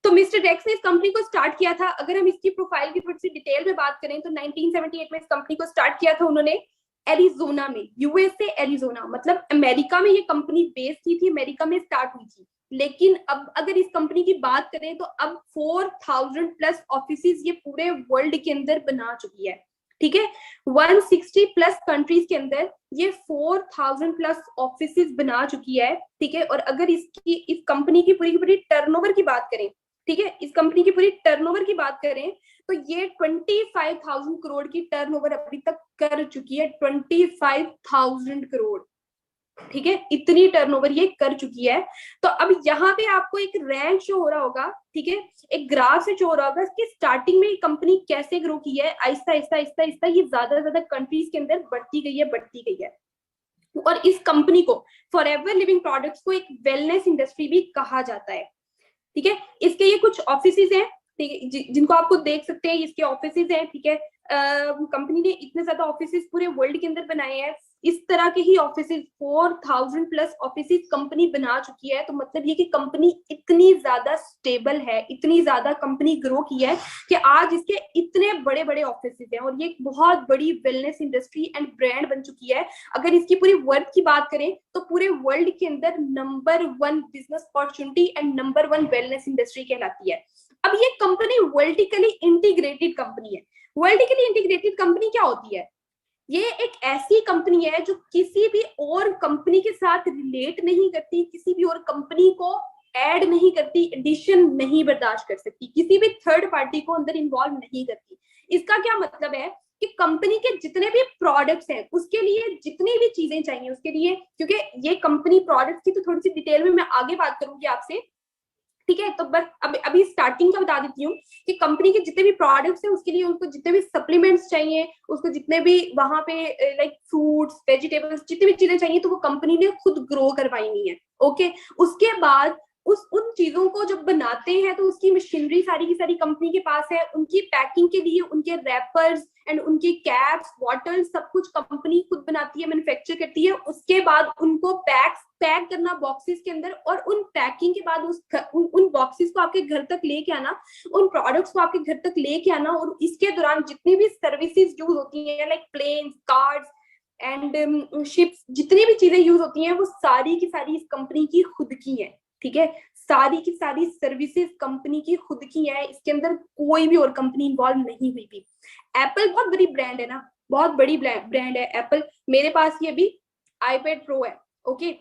तो मिस्टर रेक्स ने इस कंपनी को स्टार्ट किया था। अगर हम इसकी प्रोफाइल की थोड़ी सी डिटेल में बात करें, तो 1978 में इस कंपनी को स्टार्ट किया था उन्होंने एरिजोना में, यूएसए एरिजोना, मतलब अमेरिका में ये कंपनी बेस की थी, अमेरिका में स्टार्ट हुई थी। लेकिन अब अगर इस कंपनी की बात करें, तो अब 4000 प्लस ऑफिसेज ये पूरे वर्ल्ड के अंदर बना चुकी है, ठीक है। 160 प्लस कंट्रीज के अंदर ये 4000 प्लस ऑफिसेज बना चुकी है, ठीक है। और अगर इस कंपनी की पूरी टर्नओवर की बात करें, ठीक है, इस कंपनी की पूरी टर्नओवर की बात करें, तो ये 25,000 करोड़ की टर्नओवर अभी तक कर चुकी है। 25,000 करोड़, ठीक है, इतनी टर्नओवर ये कर चुकी है। तो अब यहाँ पे आपको एक रैंक शो हो रहा होगा, ठीक है, एक ग्राफ से शो हो रहा होगा कि स्टार्टिंग में कंपनी कैसे ग्रो की है, आहिस्ता आहिस्ता आहिस्ता आहिस्ता ये ज्यादा के अंदर बढ़ती गई है। और इस कंपनी को फॉरएवर लिविंग प्रोडक्ट्स को एक वेलनेस इंडस्ट्री भी कहा जाता है, ठीक है। इसके ये कुछ ऑफिसेज हैं, ठीक है, जिनको आपको देख सकते हैं, इसके ऑफिसेज हैं, ठीक है। कंपनी ने इतने ज्यादा ऑफिसेज पूरे वर्ल्ड के अंदर बनाए हैं। इस तरह के ही ऑफिसेज 4000 प्लस ऑफिसेज कंपनी बना चुकी है। तो मतलब ये कि कंपनी इतनी ज्यादा स्टेबल है, इतनी ज्यादा कंपनी ग्रो की है कि आज इसके इतने बड़े बड़े ऑफिसेज हैं और ये एक बहुत बड़ी वेलनेस इंडस्ट्री एंड ब्रांड बन चुकी है। अगर इसकी पूरी वर्थ की बात करें, तो पूरे वर्ल्ड के अंदर number 1 business opportunity and number 1 wellness industry कहलाती है। अब ये कंपनी वर्टिकली इंटीग्रेटेड कंपनी है। वर्टिकली इंटीग्रेटेड कंपनी क्या होती है? ये एक ऐसी कंपनी है जो किसी भी और कंपनी के साथ रिलेट नहीं करती, किसी भी और कंपनी को ऐड नहीं करती, एडिशन नहीं बर्दाश्त कर सकती, किसी भी थर्ड पार्टी को अंदर इन्वॉल्व नहीं करती। इसका क्या मतलब है कि कंपनी के जितने भी प्रोडक्ट्स हैं उसके लिए जितनी भी चीजें चाहिए उसके लिए, क्योंकि ये कंपनी प्रोडक्ट की तो थोड़ी सी डिटेल में मैं आगे बात करूंगी आपसे, ठीक है। तो बस अभी स्टार्टिंग का बता देती हूँ कि कंपनी के जितने भी प्रोडक्ट्स हैं उसके लिए उनको जितने भी सप्लीमेंट्स चाहिए, उसको जितने भी वहां पे लाइक फ्रूट्स वेजिटेबल्स जितनी भी चीजें चाहिए तो वो कंपनी ने खुद ग्रो करवाई है। ओके, उसके बाद उन चीजों को जब बनाते हैं तो उसकी मशीनरी सारी की सारी कंपनी के पास है, उनकी पैकिंग के लिए उनके रैपर्स एंड उनकी कैप्स बॉटल्स सब कुछ कंपनी खुद बनाती है, मैन्युफैक्चर करती है। उसके बाद उनको पैक करना बॉक्सेस के अंदर, और उन पैकिंग के बाद उन बॉक्सेस को आपके घर तक लेके आना, उन प्रोडक्ट्स को आपके घर तक लेके आना, और इसके दौरान जितनी भी सर्विसेज यूज होती हैं like planes cards and ships, जितनी भी चीजें यूज होती हैं वो सारी की सारी इस कंपनी की खुद की है, ठीक है। सारी की सारी सर्विसेज कंपनी की खुद की है, इसके अंदर कोई भी और कंपनी इन्वॉल्व नहीं हुई थी। एप्पल बहुत बड़ी ब्रांड है ना, बहुत बड़ी ब्रांड है एप्पल। मेरे पास ये भी आईपैड प्रो है, ओके।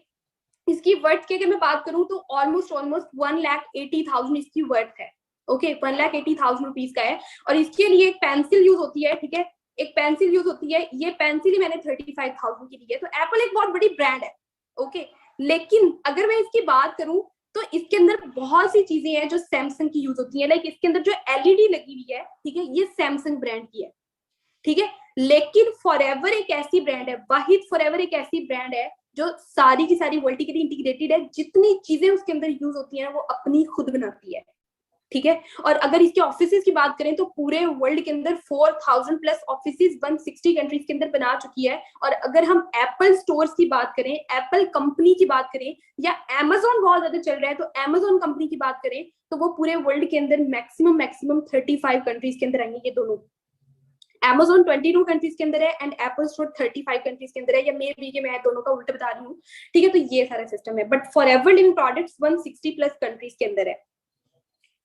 इसकी वर्थ की अगर मैं बात करूं तो ऑलमोस्ट 1,80,000 इसकी वर्थ है, ओके। 1,80,000 रुपीज का है, और इसके लिए एक पेंसिल यूज होती है, ठीक है, एक पेंसिल यूज होती है। ये पेंसिल ही मैंने 35,000 की ली है। तो एप्पल एक बहुत बड़ी ब्रांड है, ओके। लेकिन अगर मैं इसकी बात करूं तो इसके अंदर बहुत सी चीजें हैं जो सैमसंग की यूज होती है। लाइक इसके अंदर जो एलईडी लगी हुई है, ठीक है, ये सैमसंग ब्रांड की है, ठीक है। लेकिन फॉरएवर एक ऐसी ब्रांड है, वाहिद फॉरएवर एक ऐसी ब्रांड है जो सारी की सारी वर्टिकली इंटीग्रेटेड है, जितनी चीजें उसके अंदर यूज होती हैं वो अपनी खुद बनाती है, ठीक है। और अगर इसके ऑफिसेज की बात करें तो पूरे वर्ल्ड के अंदर 4,000 प्लस ऑफिसेज 160 कंट्रीज के अंदर बना चुकी है। और अगर हम एप्पल स्टोर्स की बात करें, एप्पल कंपनी की बात करें, या अमेजोन बहुत ज्यादा चल रहा है तो अमेजोन कंपनी की बात करें, तो वो पूरे वर्ल्ड के अंदर मैक्सिमम 35 कंट्रीज के अंदर आएंगे ये दोनों। Amazon 22 कंट्रीज के अंदर है एंड एप्पल स्टोर 35 कंट्रीज के अंदर है, या मे बी के मैं दोनों का उल्टा बता रही हूँ, ठीक है। तो ये सारा सिस्टम है, but forever Living products 160 plus countries के अंदर है,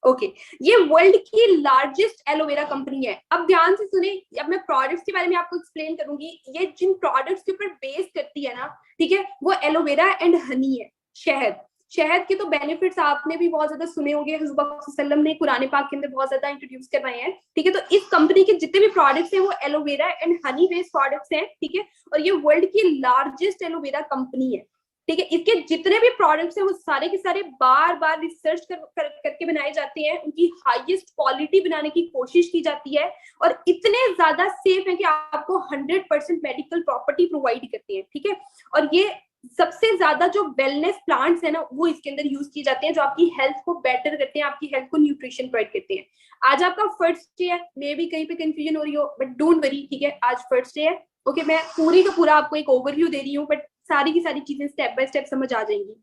ओके। ये वर्ल्ड की लार्जेस्ट एलोवेरा कंपनी है। अब ध्यान से सुने, अब मैं प्रोडक्ट्स के बारे में आपको एक्सप्लेन करूंगी। ये जिन प्रोडक्ट्स के ऊपर बेस करती है ना, ठीक है, वो एलोवेरा एंड हनी है, शहद। शहद के तो बेनिफिट्स आपने भी बहुत ज्यादा सुने होंगे, हुजूर पाक सल्लल्लाहु अलैहि वसल्लम ने कुरान पाक के अंदर बहुत ज्यादा इंट्रोड्यूस करवाए हैं, ठीक है। तो इस कंपनी के जितने भी प्रोडक्ट्स हैं वो aloe vera and honey based products हैं, ठीक है। और ये वर्ल्ड की लार्जेस्ट एलोवेरा कंपनी है, ठीक है। इसके जितने भी प्रोडक्ट्स हैं वो सारे के सारे बार बार रिसर्च करके बनाए जाते हैं, उनकी हाईएस्ट क्वालिटी बनाने की कोशिश की जाती है, और इतने ज्यादा सेफ है कि आपको 100% मेडिकल प्रॉपर्टी प्रोवाइड करते हैं, ठीक है। और ये सबसे ज्यादा जो वेलनेस प्लांट्स है ना वो इसके अंदर यूज किए जाते हैं, जो आपकी हेल्थ को बेटर करते हैं, आपकी हेल्थ को न्यूट्रिशन प्रोवाइड करते हैं। आज आपका फर्स्ट डे है, मे भी कहीं पे कंफ्यूजन हो रही हो, बट डोंट वरी, ठीक है, आज फर्स्ट डे है, ओके। मैं पूरी का पूरा आपको एक ओवरव्यू दे रही हूँ, बट सारी की सारी चीजें स्टेप बाय स्टेप समझ आ जाएंगी।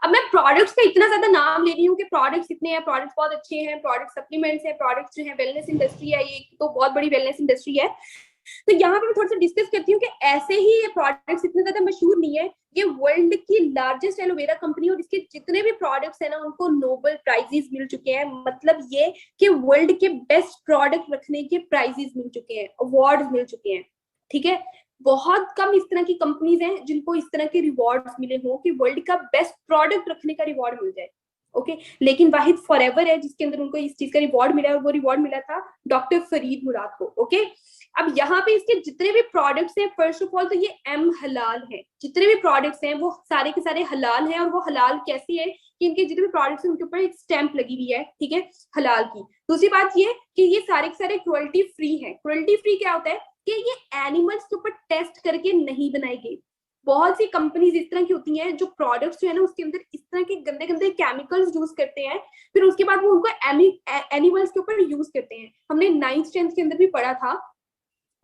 अब मैं प्रोडक्ट्स का इतना ज्यादा नाम ले रही हूँ कि प्रोडक्ट्स इतने हैं, प्रोडक्ट्स बहुत अच्छे हैं, प्रोडक्ट सप्लीमेंट्स हैं, प्रोडक्ट्स जो है वेलनेस इंडस्ट्री है, ये तो बहुत बड़ी वेलनेस इंडस्ट्री है। तो यहाँ पे मैं थोड़ा सा डिस्कस करती हूँ कि ऐसे ही ये प्रोडक्ट्स इतने ज्यादा मशहूर नहीं है। ये वर्ल्ड की लार्जेस्ट एलोवेरा कंपनी, और इसके जितने भी प्रोडक्ट्स है ना उनको नोबेल प्राइजेस मिल चुके हैं। मतलब ये कि वर्ल्ड के बेस्ट प्रोडक्ट रखने के प्राइजेस मिल चुके हैं, अवार्ड मिल चुके हैं, ठीक है। बहुत कम इस तरह की कंपनीज हैं जिनको इस तरह के रिवॉर्ड्स मिले हो कि वर्ल्ड का बेस्ट प्रोडक्ट रखने का रिवॉर्ड मिल जाए, ओके। लेकिन वाहिद फॉरएवर है जिसके अंदर उनको इस चीज का रिवॉर्ड मिला है, और वो रिवॉर्ड मिला था डॉक्टर फरीद मुराद को, ओके। अब यहाँ पे इसके जितने भी प्रोडक्ट्स हैं, फर्स्ट ऑफ ऑल तो ये एम हलाल है, जितने भी प्रोडक्ट्स हैं वो सारे के सारे हलाल हैं। और वो हलाल कैसी है कि इनके जितने भी प्रोडक्ट्स हैं उनके ऊपर एक स्टैंप लगी हुई है, ठीक है, हलाल की। दूसरी बात ये कि ये सारे के सारे क्रुएल्टी फ्री है। क्रुएल्टी फ्री क्या होता है कि ये एनिमल्स के ऊपर टेस्ट करके नहीं बनाई गई। बहुत सी कंपनीज इस तरह की होती हैं जो प्रोडक्ट्स जो है ना उसके अंदर इस तरह के गंदे गंदे केमिकल्स यूज करते हैं, फिर उसके बाद वो उनको एनिमल्स के ऊपर यूज करते हैं। हमने 9th 10th के अंदर भी पढ़ा था,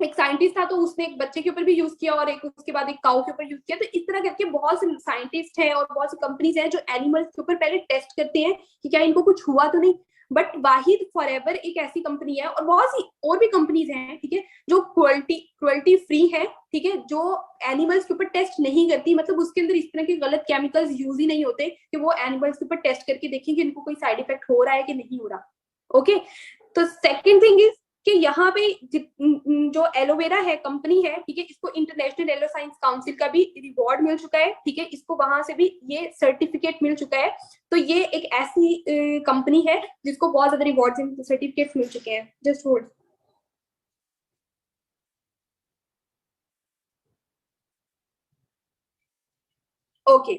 एक साइंटिस्ट था तो उसने एक बच्चे के ऊपर भी यूज किया और एक उसके बाद एक काऊ के ऊपर यूज किया। तो इस तरह करके बहुत से साइंटिस्ट हैं और बहुत सी कंपनीज हैं जो एनिमल्स के ऊपर पहले टेस्ट करते हैं कि क्या इनको कुछ हुआ तो नहीं। बट वाहिद फॉरएवर एक ऐसी कंपनी है, और बहुत सी और भी कंपनीज हैं, ठीक है, जो क्रुएल्टी फ्री है, ठीक है, जो एनिमल्स के ऊपर टेस्ट नहीं करती। मतलब उसके अंदर इस तरह के गलत केमिकल्स यूज ही नहीं होते कि वो एनिमल्स के ऊपर टेस्ट करके देखें कि इनको कोई साइड इफेक्ट हो रहा है कि नहीं हो रहा, ओके। तो सेकेंड थिंग इज कि यहाँ पे जो एलोवेरा है कंपनी है, ठीक है, इसको इंटरनेशनल एलो साइंस काउंसिल का भी रिवॉर्ड मिल चुका है, ठीक है, इसको वहां से भी ये सर्टिफिकेट मिल चुका है। तो ये एक ऐसी कंपनी है जिसको बहुत ज्यादा रिवॉर्ड्स एंड सर्टिफिकेट मिल चुके हैं। Just hold. ओके,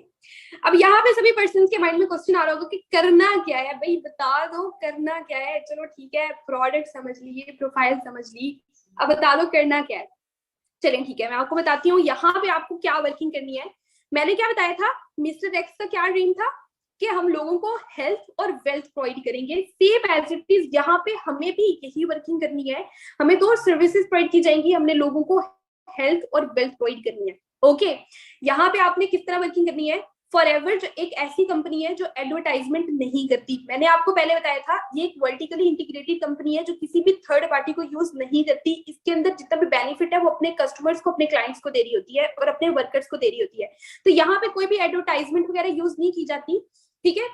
अब यहाँ पे सभी पर्सन के माइंड में क्वेश्चन आ रहा होगा कि करना क्या है भाई, बता दो करना क्या है। चलो ठीक है, प्रोडक्ट समझ ली, प्रोफाइल समझ ली, अब बता दो करना क्या है। चलें ठीक है, मैं आपको बताती हूँ यहाँ पे आपको क्या वर्किंग करनी है। मैंने क्या बताया था, मिस्टर एक्स का क्या ड्रीम था कि हम लोगों को हेल्थ और वेल्थ प्रोवाइड करेंगे। सेम एज इट इज यहाँ पे हमें भी यही वर्किंग करनी है। हमें दो सर्विसेज प्रोवाइड की जाएंगी, हमने लोगों को हेल्थ और वेल्थ प्रोवाइड करनी है। ओके, यहाँ पे आपने किस तरह वर्किंग करनी है। फॉरएवर जो एक ऐसी कंपनी है जो एडवर्टाइजमेंट नहीं करती, मैंने आपको पहले बताया था ये एक वर्टिकली इंटीग्रेटेड कंपनी है जो किसी भी थर्ड पार्टी को यूज नहीं करती। इसके अंदर जितना भी बेनिफिट है वो अपने कस्टमर्स को, अपने क्लाइंट्स को दे रही होती है और अपने वर्कर्स को दे रही होती है। तो यहाँ पे कोई भी एडवर्टाइजमेंट वगैरह यूज नहीं की जाती, ठीक है।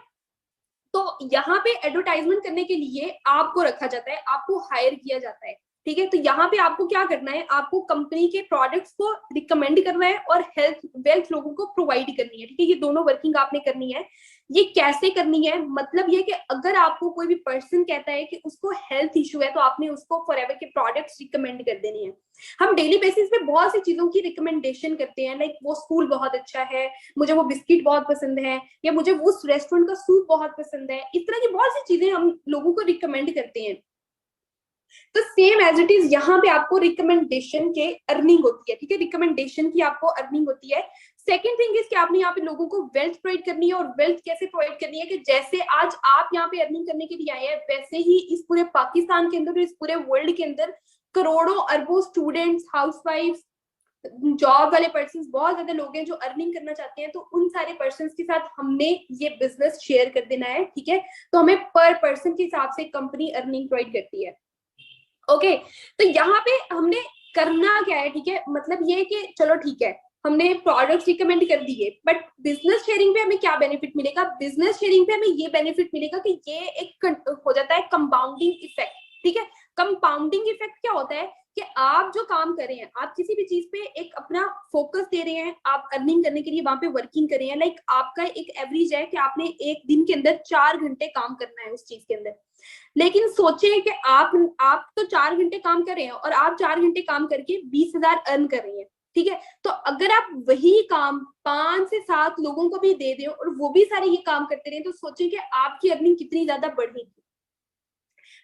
तो यहाँ पे एडवर्टाइजमेंट करने के लिए आपको रखा जाता है, आपको हायर किया जाता है, ठीक है। तो यहाँ पे आपको क्या करना है, आपको कंपनी के प्रोडक्ट्स को रिकमेंड करना है और हेल्थ वेल्थ लोगों को प्रोवाइड करनी है, ठीक है। ये दोनों वर्किंग आपने करनी है। ये कैसे करनी है, मतलब ये कि अगर आपको कोई भी पर्सन कहता है कि उसको हेल्थ इशू है तो आपने उसको फॉरएवर के प्रोडक्ट्स रिकमेंड कर देने हैं। हम डेली बेसिस पे बहुत सी चीजों की रिकमेंडेशन करते हैं, लाइक वो स्कूल बहुत अच्छा है, मुझे वो बिस्किट बहुत पसंद है, या मुझे उस रेस्टोरेंट का सूप बहुत पसंद है। इस तरह की बहुत सी चीजें हम लोगों को रिकमेंड करते हैं। तो सेम एज इट इज यहाँ पे आपको रिकमेंडेशन के अर्निंग होती है, ठीक है, रिकमेंडेशन की आपको अर्निंग होती है। सेकेंड थिंग इज कि आपने यहाँ पे लोगों को वेल्थ प्रोवाइड करनी है, और वेल्थ कैसे प्रोवाइड करनी है कि जैसे आज आप यहाँ पे अर्निंग करने के लिए आए हैं, वैसे ही इस पूरे पाकिस्तान के अंदर, इस पूरे वर्ल्ड के अंदर करोड़ों अरबों स्टूडेंट्स, हाउसवाइफ, जॉब वाले पर्सन, बहुत ज्यादा लोग हैं जो अर्निंग करना चाहते हैं। तो उन सारे पर्सन के साथ हमने ये बिजनेस शेयर कर देना है, ठीक है। तो हमें पर पर्सन के हिसाब से कंपनी अर्निंग प्रोवाइड करती है। ओके, तो यहाँ पे हमने करना क्या है, ठीक है, मतलब ये कि चलो ठीक है हमने प्रोडक्ट्स रिकमेंड कर दिए, बट बिजनेस शेयरिंग पे हमें क्या बेनिफिट मिलेगा। बिजनेस शेयरिंग पे हमें ये बेनिफिट मिलेगा कि ये एक हो जाता है कंपाउंडिंग इफेक्ट, ठीक है। कंपाउंडिंग इफेक्ट क्या होता है कि आप जो काम कर रहे हैं, आप किसी भी चीज पे एक अपना फोकस दे रहे हैं, आप अर्निंग करने के लिए वहां पे वर्किंग कर रहे हैं। लाइक आपका एक एवरेज है कि आपने एक दिन के अंदर 4 घंटे काम करना है उस चीज के अंदर। लेकिन सोचे कि आप तो 4 घंटे काम कर रहे हैं और आप 4 घंटे काम करके 20,000 अर्न कर रहे हैं, ठीक है। तो अगर आप वही काम 5 से 7 लोगों को भी दे दें और वो भी सारे ये काम करते रहे, तो सोचें कि आपकी अर्निंग कितनी ज्यादा बढ़ेगी।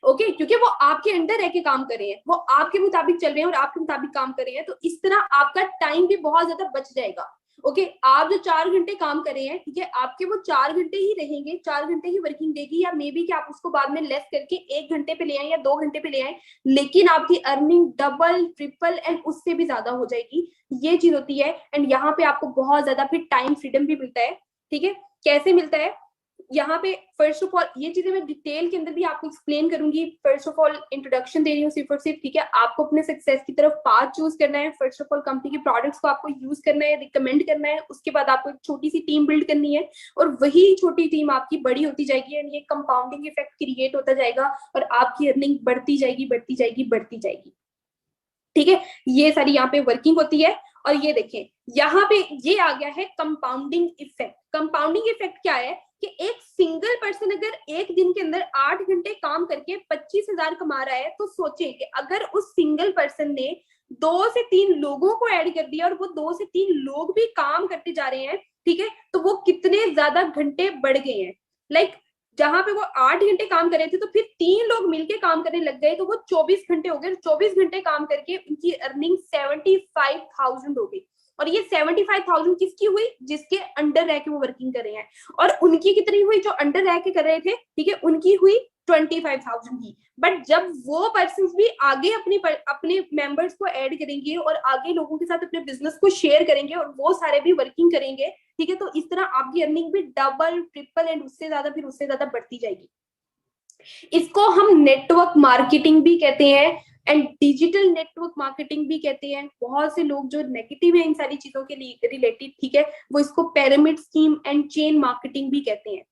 ओके, क्योंकि वो आपके अंडर रह के काम कर रहे हैं, वो आपके मुताबिक चल रहे हैं और आपके मुताबिक काम कर रहे हैं। तो इस तरह आपका टाइम भी बहुत ज्यादा बच जाएगा। ओके, आप जो 4 घंटे काम कर रहे हैं, ठीक है, आपके वो 4 घंटे ही रहेंगे, 4 घंटे ही वर्किंग देगी, या मे बी कि आप उसको बाद में लेस करके 1 घंटे पे ले आए या 2 घंटे पे ले आए, लेकिन आपकी अर्निंग डबल ट्रिपल एंड उससे भी ज्यादा हो जाएगी। ये चीज होती है। एंड यहाँ पे आपको बहुत ज्यादा फिर टाइम फ्रीडम भी मिलता है, ठीक है। कैसे मिलता है, यहाँ पे फर्स्ट ऑफ ऑल ये चीजें मैं डिटेल के अंदर भी आपको एक्सप्लेन करूंगी। फर्स्ट ऑफ ऑल इंट्रोडक्शन दे रही हूँ सिर्फ और सिर्फ, ठीक है। आपको अपने सक्सेस की तरफ पाथ चूज करना है। फर्स्ट ऑफ ऑल कंपनी के प्रोडक्ट्स को आपको यूज करना है, रिकमेंड करना है। उसके बाद आपको एक छोटी सी टीम बिल्ड करनी है, और वही छोटी टीम आपकी बड़ी होती जाएगी, एंड ये कंपाउंडिंग इफेक्ट क्रिएट होता जाएगा, और आपकी अर्निंग बढ़ती जाएगी, बढ़ती जाएगी, बढ़ती जाएगी, ठीक है। ये सारी यहाँ पे वर्किंग होती है। और ये देखें यहाँ पे ये आ गया है कंपाउंडिंग इफेक्ट। कंपाउंडिंग इफेक्ट क्या है कि एक सिंगल पर्सन अगर एक दिन के अंदर 8 घंटे काम करके 25,000 कमा रहा है, तो सोचें कि अगर उस सिंगल पर्सन ने 2 से 3 लोगों को ऐड कर दिया और वो 2 से 3 लोग भी काम करते जा रहे हैं, ठीक है, तो वो कितने ज्यादा घंटे बढ़ गए हैं। लाइक जहां पे वो 8 घंटे काम कर रहे थे, तो फिर 3 लोग मिलके काम करने लग गए, तो वो 24 घंटे हो गए। 24 घंटे काम करके उनकी अर्निंग 75,000 हो गई। और ये 75,000 किसकी हुई, जिसके अंडर रह के वो वर्किंग कर रहे हैं। और उनकी कितनी हुई, जो अंडर रह के कर रहे थे, ठीक है, उनकी हुई 25,000 की। बट जब वो पर्सन भी आगे अपने मेंबर्स को ऐड करेंगे और आगे लोगों के साथ अपने बिजनेस को शेयर करेंगे और वो सारे भी वर्किंग करेंगे, ठीक है, तो इस तरह आपकी अर्निंग भी डबल ट्रिपल एंड उससे ज्यादा, फिर उससे ज्यादा बढ़ती जाएगी। इसको हम नेटवर्क मार्केटिंग भी कहते हैं, एंड डिजिटल नेटवर्क मार्केटिंग भी कहते हैं। बहुत से लोग जो नेगेटिव है इन सारी चीजों के लिए रिलेटेड, ठीक है, वो इसको pyramid scheme and chain marketing भी कहते हैं।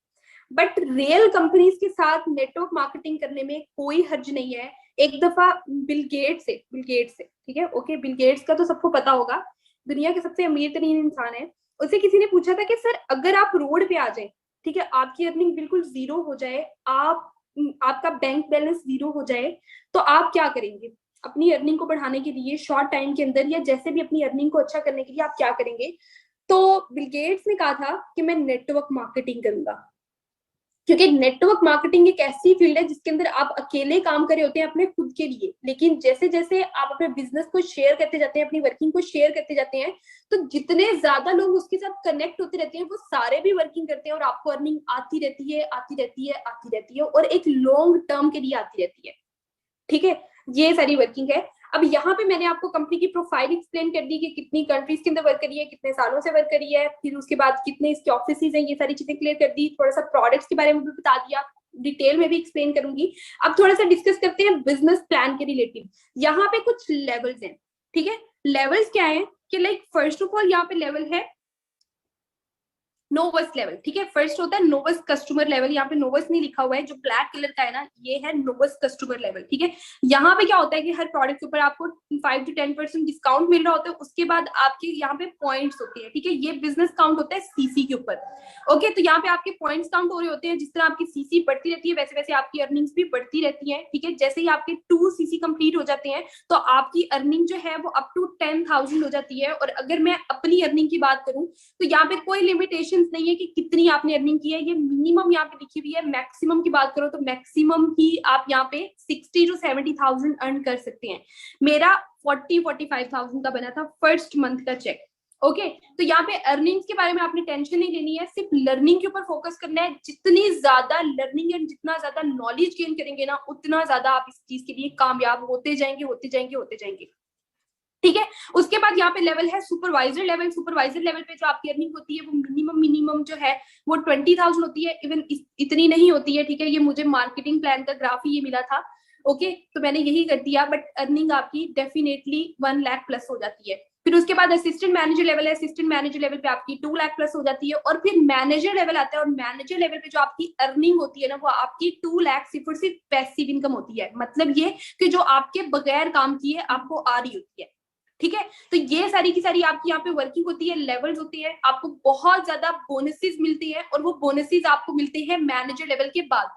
बट रियल कंपनीज के साथ नेटवर्क मार्केटिंग करने में कोई हर्ज नहीं है। एक दफा बिल गेट्स से, ठीक है, ओके, बिल गेट्स का तो सबको पता होगा, दुनिया के सबसे अमीर तरीन इंसान है। उससे किसी ने पूछा था कि सर अगर आप रोड पे आ जाए, ठीक है, आपकी अर्निंग बिल्कुल जीरो हो जाए, आपका बैंक बैलेंस जीरो हो जाए, तो आप क्या करेंगे अपनी अर्निंग को बढ़ाने के लिए शॉर्ट टाइम के अंदर, या जैसे भी अपनी अर्निंग को अच्छा करने के लिए आप क्या करेंगे? तो बिल गेट्स ने कहा था कि मैं नेटवर्क मार्केटिंग करूंगा, क्योंकि नेटवर्क मार्केटिंग एक ऐसी फील्ड है जिसके अंदर आप अकेले काम कर रहे होते हैं अपने खुद के लिए, लेकिन जैसे जैसे आप अपने बिजनेस को शेयर करते जाते हैं, अपनी वर्किंग को शेयर करते जाते हैं, तो जितने ज्यादा लोग उसके साथ कनेक्ट होते रहते हैं वो सारे भी वर्किंग करते हैं, और आपको अर्निंग आती रहती है, आती रहती है, आती रहती है, और एक लॉन्ग टर्म के लिए आती रहती है। ठीक है, ये सारी वर्किंग है। अब यहाँ पे मैंने आपको कंपनी की प्रोफाइल एक्सप्लेन कर दी कि कितनी कंट्रीज के अंदर वर्क करी है, कितने सालों से वर्क करी है, फिर उसके बाद कितने इसके ऑफिस हैं, ये सारी चीजें क्लियर कर दी, थोड़ा सा प्रोडक्ट्स के बारे में भी बता दिया, डिटेल में भी एक्सप्लेन करूंगी। अब थोड़ा सा डिस्कस करते हैं बिजनेस प्लान के रिलेटेड। यहाँ पे कुछ लेवल्स हैं, ठीक है, लेवल्स क्या है कि लाइक फर्स्ट ऑफ ऑल यहाँ पे लेवल है नोवस लेवल, ठीक है, फर्स्ट होता है नोवस कस्टमर लेवल, यहाँ पे नोवस नहीं लिखा हुआ है, जो ब्लैक कलर का है ना ये है नोवस कस्टमर लेवल, ठीक है। यहाँ पे क्या होता है कि हर प्रोडक्ट के ऊपर आपको 5 to 10% डिस्काउंट मिल रहा होता है, उसके बाद आपके यहाँ पे पॉइंट्स होते हैं, ठीक है, ये बिजनेस काउंट होता है सीसी के ऊपर। ओके, तो यहाँ पे आपके पॉइंट्स काउंट हो रहे होते हैं, जिस तरह आपकी सीसी बढ़ती रहती है वैसे वैसे आपकी अर्निंग्स भी बढ़ती रहती है, ठीक है। जैसे ही आपके 2 सीसी कंप्लीट हो जाते हैं तो आपकी अर्निंग जो है वो अप टू 10,000 हो जाती है। और अगर मैं अपनी अर्निंग की बात करूं तो यहाँ पे कोई लिमिटेशंस नहीं है कि कितनी आपने अर्निंग की है, ये मिनिमम यहाँ पे लिखी हुई है। मैक्सिमम की बात करो तो मैक्सिमम ही आप यहाँ पे 60 to 70,000 अर्न कर सकते हैं। मेरा 40-45,000 का बना था फर्स्ट मंथ का चेक। ओके, तो यहाँ पे अर्निंग्स के बारे में आपने टेंशन नहीं लेनी है, सिर्फ लर्निंग के ऊपर फोकस करना है। जितनी ज्यादा लर्निंग एंड जितना ज्यादा नॉलेज गेन करेंगे ना, उतना ज्यादा आप इस चीज के लिए कामयाब होते जाएंगे, होते जाएंगे, होते जाएंगे, ठीक है। उसके बाद यहाँ पे लेवल है सुपरवाइजर लेवल। सुपरवाइजर लेवल पे जो आपकी अर्निंग होती है वो मिनिमम जो है वो 20,000 होती है, इवन इतनी नहीं होती है, ठीक है। ये मुझे मार्केटिंग प्लान का ग्राफ ही ये मिला था, ओके, तो मैंने यही कर दिया, बट अर्निंग आपकी डेफिनेटली 1 लाख प्लस हो जाती है। फिर उसके बाद असिस्टेंट मैनेजर लेवल है, असिस्टेंट मैनेजर लेवल पे आपकी 2 लाख प्लस हो जाती है। और फिर मैनेजर लेवल आता है, और मैनेजर लेवल पे जो आपकी अर्निंग होती है ना वो आपकी 2 लाख सिर्फ और सिर्फ पैसिव इनकम होती है, मतलब ये कि जो आपके बगैर काम किए आपको आ रही होती है, ठीक है। तो ये सारी की सारी आपकी यहाँ पे वर्किंग होती है, लेवल्स होती है, आपको बहुत ज्यादा बोनसेस मिलती है, और वो बोनसेस आपको मिलते हैं मैनेजर लेवल के बाद।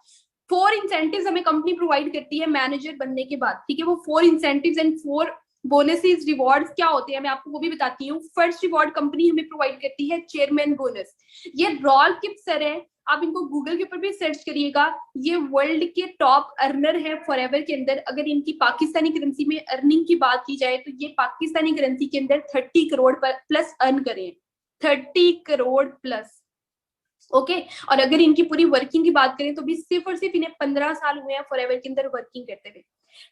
4 इंसेंटिव्स हमें कंपनी प्रोवाइड करती है मैनेजर बनने के बाद, ठीक है। वो 4 इंसेंटिव्स एंड 4 बोनसेस रिवॉर्ड्स क्या होते हैं मैं आपको वो भी बताती हूँ। फर्स्ट रिवॉर्ड कंपनी हमें प्रोवाइड करती है चेयरमैन बोनस। ये रॉल किप सर है, आप इनको गूगल के ऊपर भी सर्च करिएगा, ये वर्ल्ड के टॉप अर्नर है फॉरएवर के अंदर। अगर इनकी पाकिस्तानी करेंसी में अर्निंग की बात की जाए तो ये पाकिस्तानी करेंसी के अंदर 30 करोड़ प्लस अर्न करें, 30 करोड़ प्लस, ओके। और अगर इनकी पूरी वर्किंग की बात करें तो भी सिर्फ और सिर्फ इन्हें 15 साल हुए हैं फॉरएवर के अंदर वर्किंग करते हुए,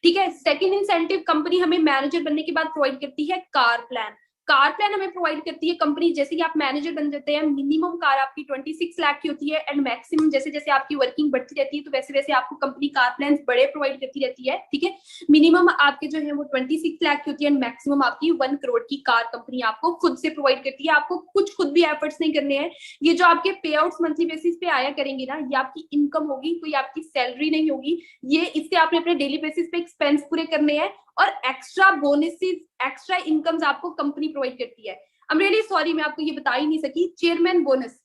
ठीक है। सेकंड इंसेंटिव कंपनी हमें मैनेजर बनने के बाद प्रोवाइड करती है कार प्लान। कार प्लान हमें प्रोवाइड करती है कंपनी, जैसे कि आप मैनेजर बन जाते हैं, मिनिमम कार आपकी 26 लाख की होती है, एंड मैक्सिमम जैसे जैसे आपकी वर्किंग बढ़ती रहती है तो वैसे वैसे आपको कंपनी कार प्लान बड़े प्रोवाइड करती रहती है, ठीक है। मिनिमम आपके जो है वो 26 लाख की होती है, एंड मैक्सिमम आपकी 1 करोड़ की कार कंपनी आपको खुद से प्रोवाइड करती है। आपको कुछ खुद भी एफर्ट्स नहीं करने हैं। ये जो आपके पे आउट्स मंथली बेसिस पे आया करेंगे ना, ये आपकी इनकम होगी, कोई आपकी सैलरी नहीं होगी। ये इससे आपने अपने डेली बेसिस पे एक्सपेंस पूरे करने हैं, और एक्स्ट्रा बोनसेस, एक्स्ट्रा इनकम्स आपको कंपनी प्रोवाइड करती है। आई एम रियली सॉरी मैं आपको ये बता ही नहीं सकी। चेयरमैन बोनस,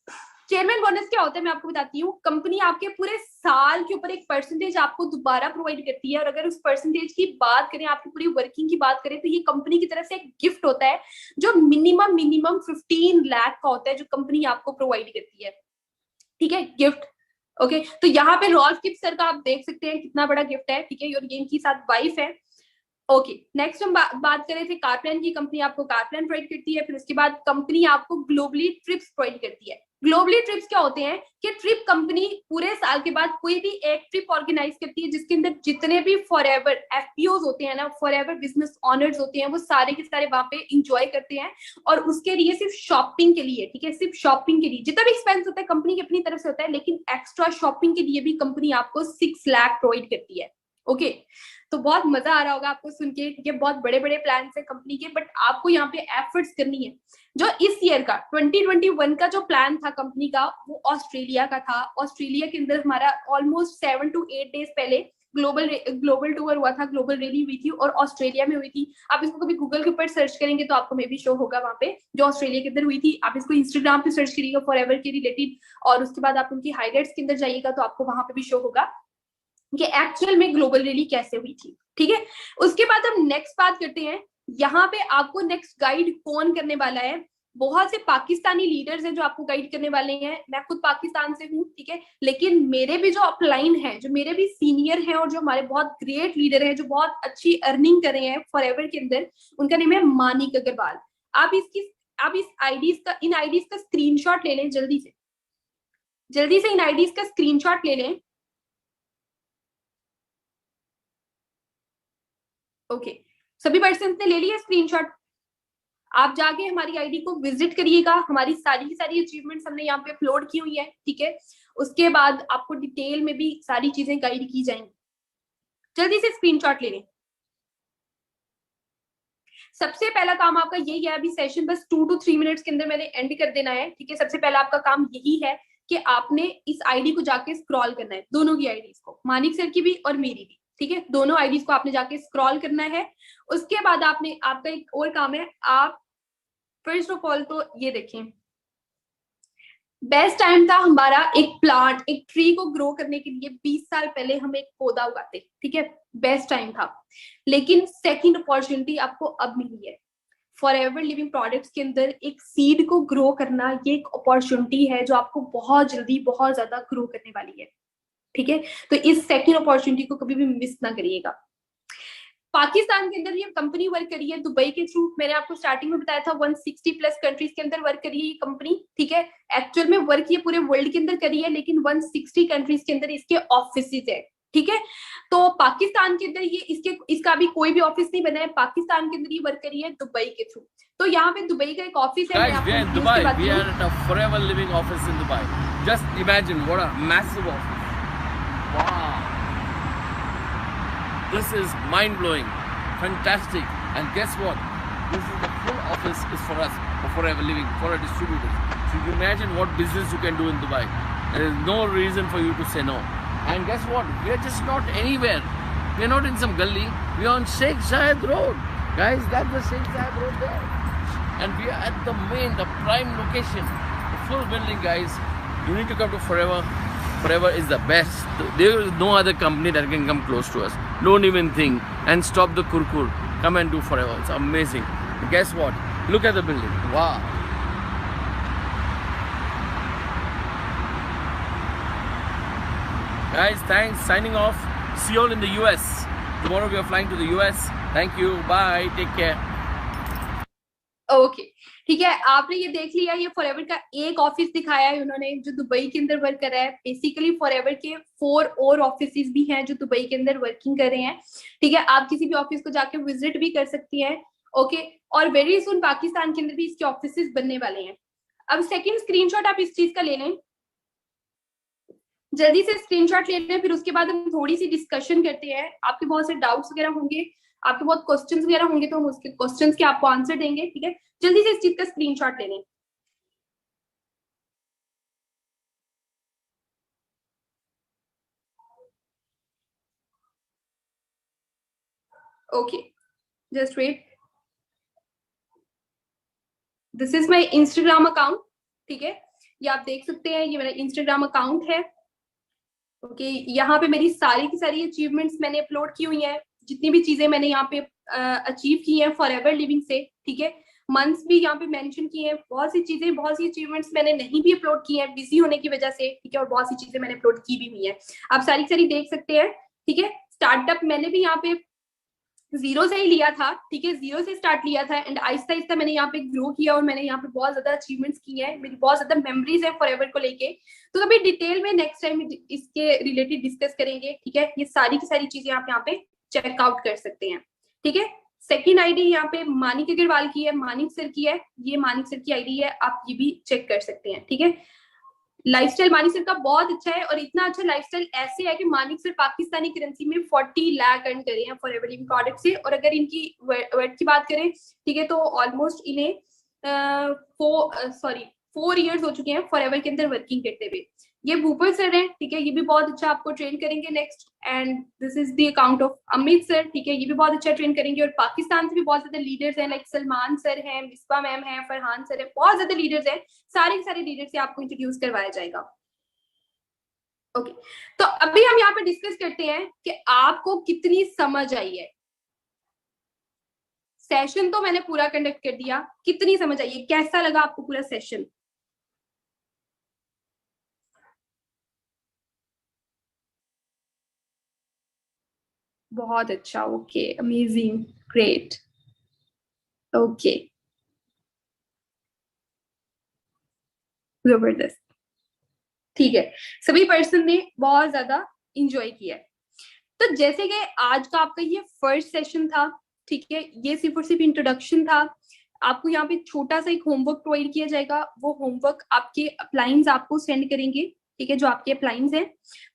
चेयरमैन बोनस क्या होता है मैं आपको बताती हूँ। कंपनी आपके पूरे साल के ऊपर एक परसेंटेज आपको दोबारा प्रोवाइड करती है, और अगर उस परसेंटेज की बात करें, आपकी पूरी वर्किंग की बात करें, तो ये कंपनी की तरफ से एक गिफ्ट होता है जो मिनिमम 15 लाख का होता है, जो कंपनी आपको प्रोवाइड करती है, ठीक है, गिफ्ट। ओके, तो यहाँ पे रॉल्फ किप सर का आप देख सकते हैं कितना बड़ा गिफ्ट है, ठीक है। और ये इनकी साथ वाइफ है। ओके, नेक्स्ट हम बात करें थे कार प्लान की। कंपनी आपको कार प्लान प्रोवाइड करती है। फिर उसके बाद कंपनी आपको ग्लोबली ट्रिप्स प्रोवाइड करती है। ग्लोबली ट्रिप्स क्या होते हैं कि ट्रिप कंपनी पूरे साल के बाद कोई भी एक ट्रिप ऑर्गेनाइज करती है, जिसके अंदर जितने भी फॉरएवर एफपीओज होते हैं ना, फॉरएवर बिजनेस ऑनर्स होते हैं, वो सारे के सारे वहां पे इंजॉय करते हैं। और उसके लिए सिर्फ शॉपिंग के लिए, ठीक है, सिर्फ शॉपिंग के लिए जितना भी एक्सपेंस होता है कंपनी की अपनी तरफ से होता है, लेकिन एक्स्ट्रा शॉपिंग के लिए भी कंपनी आपको 6 लाख प्रोवाइड करती है। ओके, तो बहुत मजा आ रहा होगा आपको सुन के, ठीक है। बहुत बड़े बड़े प्लान है कंपनी के, बट आपको यहाँ पे एफर्ट्स करनी है। जो इस ईयर का 2021 का जो प्लान था कंपनी का, वो ऑस्ट्रेलिया का था। ऑस्ट्रेलिया के अंदर हमारा ऑलमोस्ट 7 to 8 डेज पहले ग्लोबल ग्लोबल टूर हुआ था, ग्लोबल रैली हुई थी और ऑस्ट्रेलिया में हुई थी। आप इसको कभी गूगल के ऊपर सर्च करेंगे तो आपको मे भी शो होगा वहां पे, जो ऑस्ट्रेलिया के अंदर हुई थी। आप इसको इंस्टाग्राम पे सर्च करिएगा फॉरएवर के रिलेटेड, और उसके बाद आप उनकी हाईलाइट्स के अंदर जाइएगा तो आपको वहां पे भी शो होगा कि एक्चुअल में ग्लोबल रैली कैसे हुई थी। ठीक है, उसके बाद हम नेक्स्ट बात करते हैं। यहाँ पे आपको नेक्स्ट गाइड कौन करने वाला है? बहुत से पाकिस्तानी लीडर्स हैं जो आपको गाइड करने वाले हैं। मैं खुद पाकिस्तान से हूँ, ठीक है, लेकिन मेरे भी जो अपलाइन है, जो मेरे भी सीनियर हैं और जो हमारे बहुत ग्रेट लीडर हैं, जो बहुत अच्छी अर्निंग कर रहे हैं फॉरएवर के अंदर, उनका नेम है मानिक अग्रवाल। आप इस आईडीज का, इन आईडीज का स्क्रीनशॉट ले लें, जल्दी से इन आईडीज का स्क्रीनशॉट ले लें। ओके, सभी पर्सन ने ले लिया स्क्रीनशॉट। आप जाके हमारी आईडी को विजिट करिएगा, हमारी सारी की सारी अचीवमेंट्स हमने यहाँ पे अपलोड की हुई है, ठीक है। उसके बाद आपको डिटेल में भी सारी चीजें गाइड की जाएंगी। जल्दी से स्क्रीनशॉट ले लें। सबसे पहला काम आपका यही है, अभी सेशन बस 2 to 3 मिनट्स के अंदर मैंने एंड कर देना है, ठीक है। सबसे पहला आपका काम यही है कि आपने इस आईडी को जाके स्क्रॉल करना है, दोनों की आईडीज को, मानिक सर की भी और मेरी भी, ठीक है। दोनों आईडीज को आपने जाके स्क्रॉल करना है। उसके बाद आपका एक और काम है, आप फर्स्ट ऑफ ऑल तो ये देखें, बेस्ट टाइम था हमारा एक प्लांट, एक ट्री को ग्रो करने के लिए 20 साल पहले हम एक पौधा उगाते, ठीक है, बेस्ट टाइम था। लेकिन सेकंड अपॉर्चुनिटी आपको अब मिली है। फॉरएवर लिविंग प्रोडक्ट्स के अंदर एक सीड को ग्रो करना, ये एक अपॉर्चुनिटी है जो आपको बहुत जल्दी बहुत ज्यादा ग्रो करने वाली है, ठीक है। तो इस सेकंड अपॉर्चुनिटी को कभी भी मिस ना करिएगा। पाकिस्तान के अंदर ये कंपनी वर्क करी है दुबई के थ्रू। मैंने आपको स्टार्टिंग में बताया था 160 प्लस कंट्रीज के अंदर वर्क करी है ये कंपनी, ठीक है। एक्चुअल में वर्क ये पूरे वर्ल्ड के अंदर करी है, लेकिन 160 कंट्रीज के अंदर इसके ऑफिसेज है, ठीक है। तो पाकिस्तान के अंदर ये इसका अभी कोई भी ऑफिस नहीं बना है, पाकिस्तान के अंदर ये वर्क करी है दुबई के थ्रू। तो यहाँ पे दुबई का एक ऑफिस है।
Guys, we are in Dubai. We are at a forever living office in Dubai. Just imagine what a massive office. Wow. This is mind-blowing. Fantastic. And guess what? This is the full office is for us, for forever living, for our distributors. So you imagine what business you can do in Dubai. There is no reason for you to say no. And guess what? We are just not anywhere. We are not in some gully. We are on Sheikh Zayed Road. Guys, that's the Sheikh Zayed Road there. And we are at the prime location. The full building, guys. You need to come to Forever. Forever is the best. There is no other company that can come close to us. Don't even think. And stop the kurkur. Come and do Forever. It's amazing. And guess what? Look at the building. Wow. Guys, thanks. Signing off. See you all in the US. Tomorrow we are flying to the US. Thank you. Bye. Take care.
Okay, ठीक है। आपने ये देख लिया, ये forever का एक office दिखाया है उन्होंने जो दुबई के अंदर वर्क कर रहा है। बेसिकली फॉरएवर के 4 और ऑफिसेज भी हैं जो दुबई के अंदर वर्किंग कर रहे हैं, ठीक है। आप किसी भी ऑफिस को जाके विजिट भी कर सकती हैं, ओके। और वेरी सुन पाकिस्तान के अंदर भी इसके ऑफिसेज बनने वाले हैं। अब सेकंड स्क्रीनशॉट आप इस चीज का ले लें, जल्दी से स्क्रीनशॉट ले लें। फिर उसके बाद हम थोड़ी सी डिस्कशन करते हैं। आपके बहुत से डाउट्स वगैरह होंगे, आपके बहुत क्वेश्चंस वगैरह होंगे, तो हम उसके क्वेश्चंस के आपको आंसर देंगे, ठीक है। जल्दी से इस चीज का स्क्रीनशॉट ले लें। Okay, just wait. This is my Instagram account, ठीक है। ये आप देख सकते हैं, ये मेरा इंस्टाग्राम अकाउंट है, ओके। यहाँ पे मेरी सारी की सारी अचीवमेंट्स मैंने अपलोड की हुई हैं, जितनी भी चीजें मैंने यहाँ पे अचीव की हैं फॉरएवर लिविंग से, ठीक है। मंथ्स भी यहाँ पे मेंशन किए हैं। बहुत सी चीजें, बहुत सी अचीवमेंट्स मैंने नहीं भी अपलोड की हैं बिजी होने की वजह से, ठीक है। और बहुत सी चीजें मैंने अपलोड की भी हुई हैं, आप सारी की सारी देख सकते हैं, ठीक है। स्टार्टअप मैंने भी यहाँ पे 0 से ही लिया था, ठीक है। 0 से स्टार्ट लिया था एंड आहिस्ता आहिस्ता मैंने यहाँ पे ग्रो किया और मैंने यहाँ पे बहुत ज्यादा अचीवमेंट्स की हैं। मेरी बहुत ज्यादा मेमोरीज है फॉरएवर को लेके, तो कभी डिटेल में नेक्स्ट टाइम इसके रिलेटेड डिस्कस करेंगे, ठीक है। ये सारी की सारी चीजें आप यहाँ पे चेकआउट कर सकते हैं, ठीक है। सेकंड आईडी यहाँ पे मानिक अग्रवाल की है, मानिक सर की है, ये मानिक सर की आईडी है, आप ये भी चेक कर सकते हैं, ठीक है। लाइफस्टाइल मानिक सर का बहुत अच्छा है और इतना अच्छा लाइफस्टाइल ऐसे है कि मानिक सर पाकिस्तानी करेंसी में 40 लाख अर्न करे हैं फॉरएवर लिविंग प्रोडक्ट से। और अगर इनकी वर्थ की बात करें, ठीक है, तो ऑलमोस्ट इन्हें 4 इयर्स हो चुके हैं फॉरएवर के अंदर वर्किंग करते हुए। ये भूपर सर है, ठीक है, ये भी बहुत अच्छा आपको ट्रेन करेंगे next. And this is the account of Amit sir, ठीक है, ये भी बहुत अच्छा ट्रेन करेंगे। और पाकिस्तान से भी बहुत ज्यादा लीडर्स हैं, लाइक सलमान सर हैं, मिसबा मैम है, फरहान सर है, बहुत ज्यादा लीडर्स हैं। सारे के सारे लीडर्स से आपको इंट्रोड्यूस करवाया जाएगा। ओके, तो अभी हम यहाँ पे डिस्कस करते हैं कि आपको कितनी समझ आई है। सेशन तो मैंने पूरा कंडक्ट कर दिया, कितनी समझ आई है, कैसा लगा आपको पूरा सेशन? बहुत अच्छा, ओके, अमेजिंग, ग्रेट, ओके, जबरदस्त, ठीक है। सभी पर्सन ने बहुत ज्यादा इंजॉय किया है। तो जैसे कि आज का आपका ये फर्स्ट सेशन था, ठीक है, ये सिर्फ और सिर्फ इंट्रोडक्शन था। आपको यहाँ पे छोटा सा एक होमवर्क प्रोवाइड किया जाएगा। वो होमवर्क आपके अप्लाइंस आपको सेंड करेंगे, ठीक है, जो आपके अप्लाइंस हैं।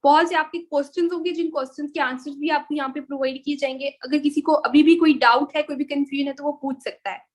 बहुत से आपके क्वेश्चंस होंगे, जिन क्वेश्चंस के आंसर्स भी आपको यहाँ पे प्रोवाइड किए जाएंगे। अगर किसी को अभी भी कोई डाउट है, कोई भी कंफ्यूजन है, तो वो पूछ सकता है।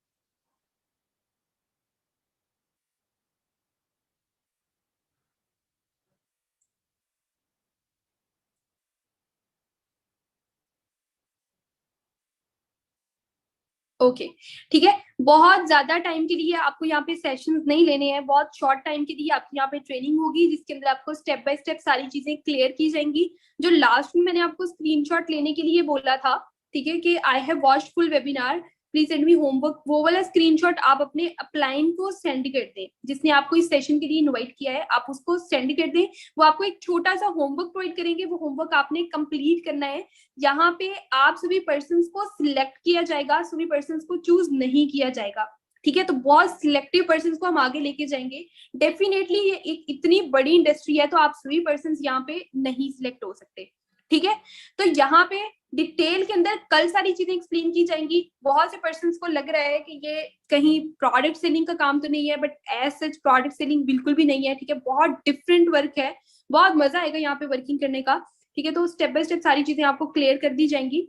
ओके, ठीक है। बहुत ज्यादा टाइम के लिए आपको यहाँ पे सेशंस नहीं लेने हैं, बहुत शॉर्ट टाइम के लिए आपकी यहाँ पे ट्रेनिंग होगी, जिसके अंदर आपको स्टेप बाय स्टेप सारी चीजें क्लियर की जाएंगी। जो लास्ट में मैंने आपको स्क्रीनशॉट लेने के लिए बोला था, ठीक है, कि I have watched full webinar, please send me homework, वो वाला स्क्रीनशॉट आप अपने अपलाइन को सेंड कर दें। जिसने आपको इस सेशन के लिए इन्वाइट किया है, आप उसको सेंड कर दें। वो आपको एक छोटा सा होमवर्क प्रोवाइड करेंगे, वो होमवर्क आपने कंप्लीट करना है। यहाँ पे आप सभी पर्सन को सिलेक्ट किया जाएगा, सभी पर्सन को चूज नहीं किया जाएगा, ठीक है। तो बहुत सिलेक्टिव पर्सन को हम आगे लेके जाएंगे। डेफिनेटली ये एक इतनी बड़ी इंडस्ट्री है, तो आप सभी पर्सन यहाँ पे नहीं सिलेक्ट हो सकते, ठीक है। तो यहाँ पे डिटेल के अंदर कल सारी चीजें एक्सप्लेन की जाएंगी। बहुत से पर्सन को लग रहा है कि ये कहीं प्रोडक्ट सेलिंग का काम तो नहीं है, but as such product selling बिल्कुल भी नहीं है, ठीक है। बहुत डिफरेंट वर्क है, बहुत मजा आएगा यहाँ पे वर्किंग करने का, ठीक है। तो स्टेप बाय स्टेप सारी चीजें आपको क्लियर कर दी जाएंगी।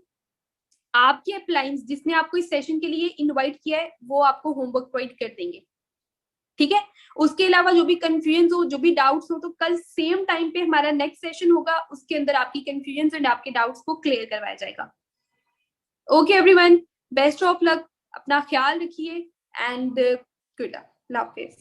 आपके अप्लाइंस जिसने आपको इस सेशन के लिए इनवाइट किया है, वो आपको होमवर्क प्रोवाइड कर देंगे, ठीक है। उसके अलावा जो भी कंफ्यूजन हो, जो भी डाउट्स हो, तो कल सेम टाइम पे हमारा नेक्स्ट सेशन होगा, उसके अंदर आपकी कंफ्यूजन एंड आपके डाउट्स को क्लियर करवाया जाएगा। Okay everyone, best of luck, अपना ख्याल रखिए and good luck, love Hafiz.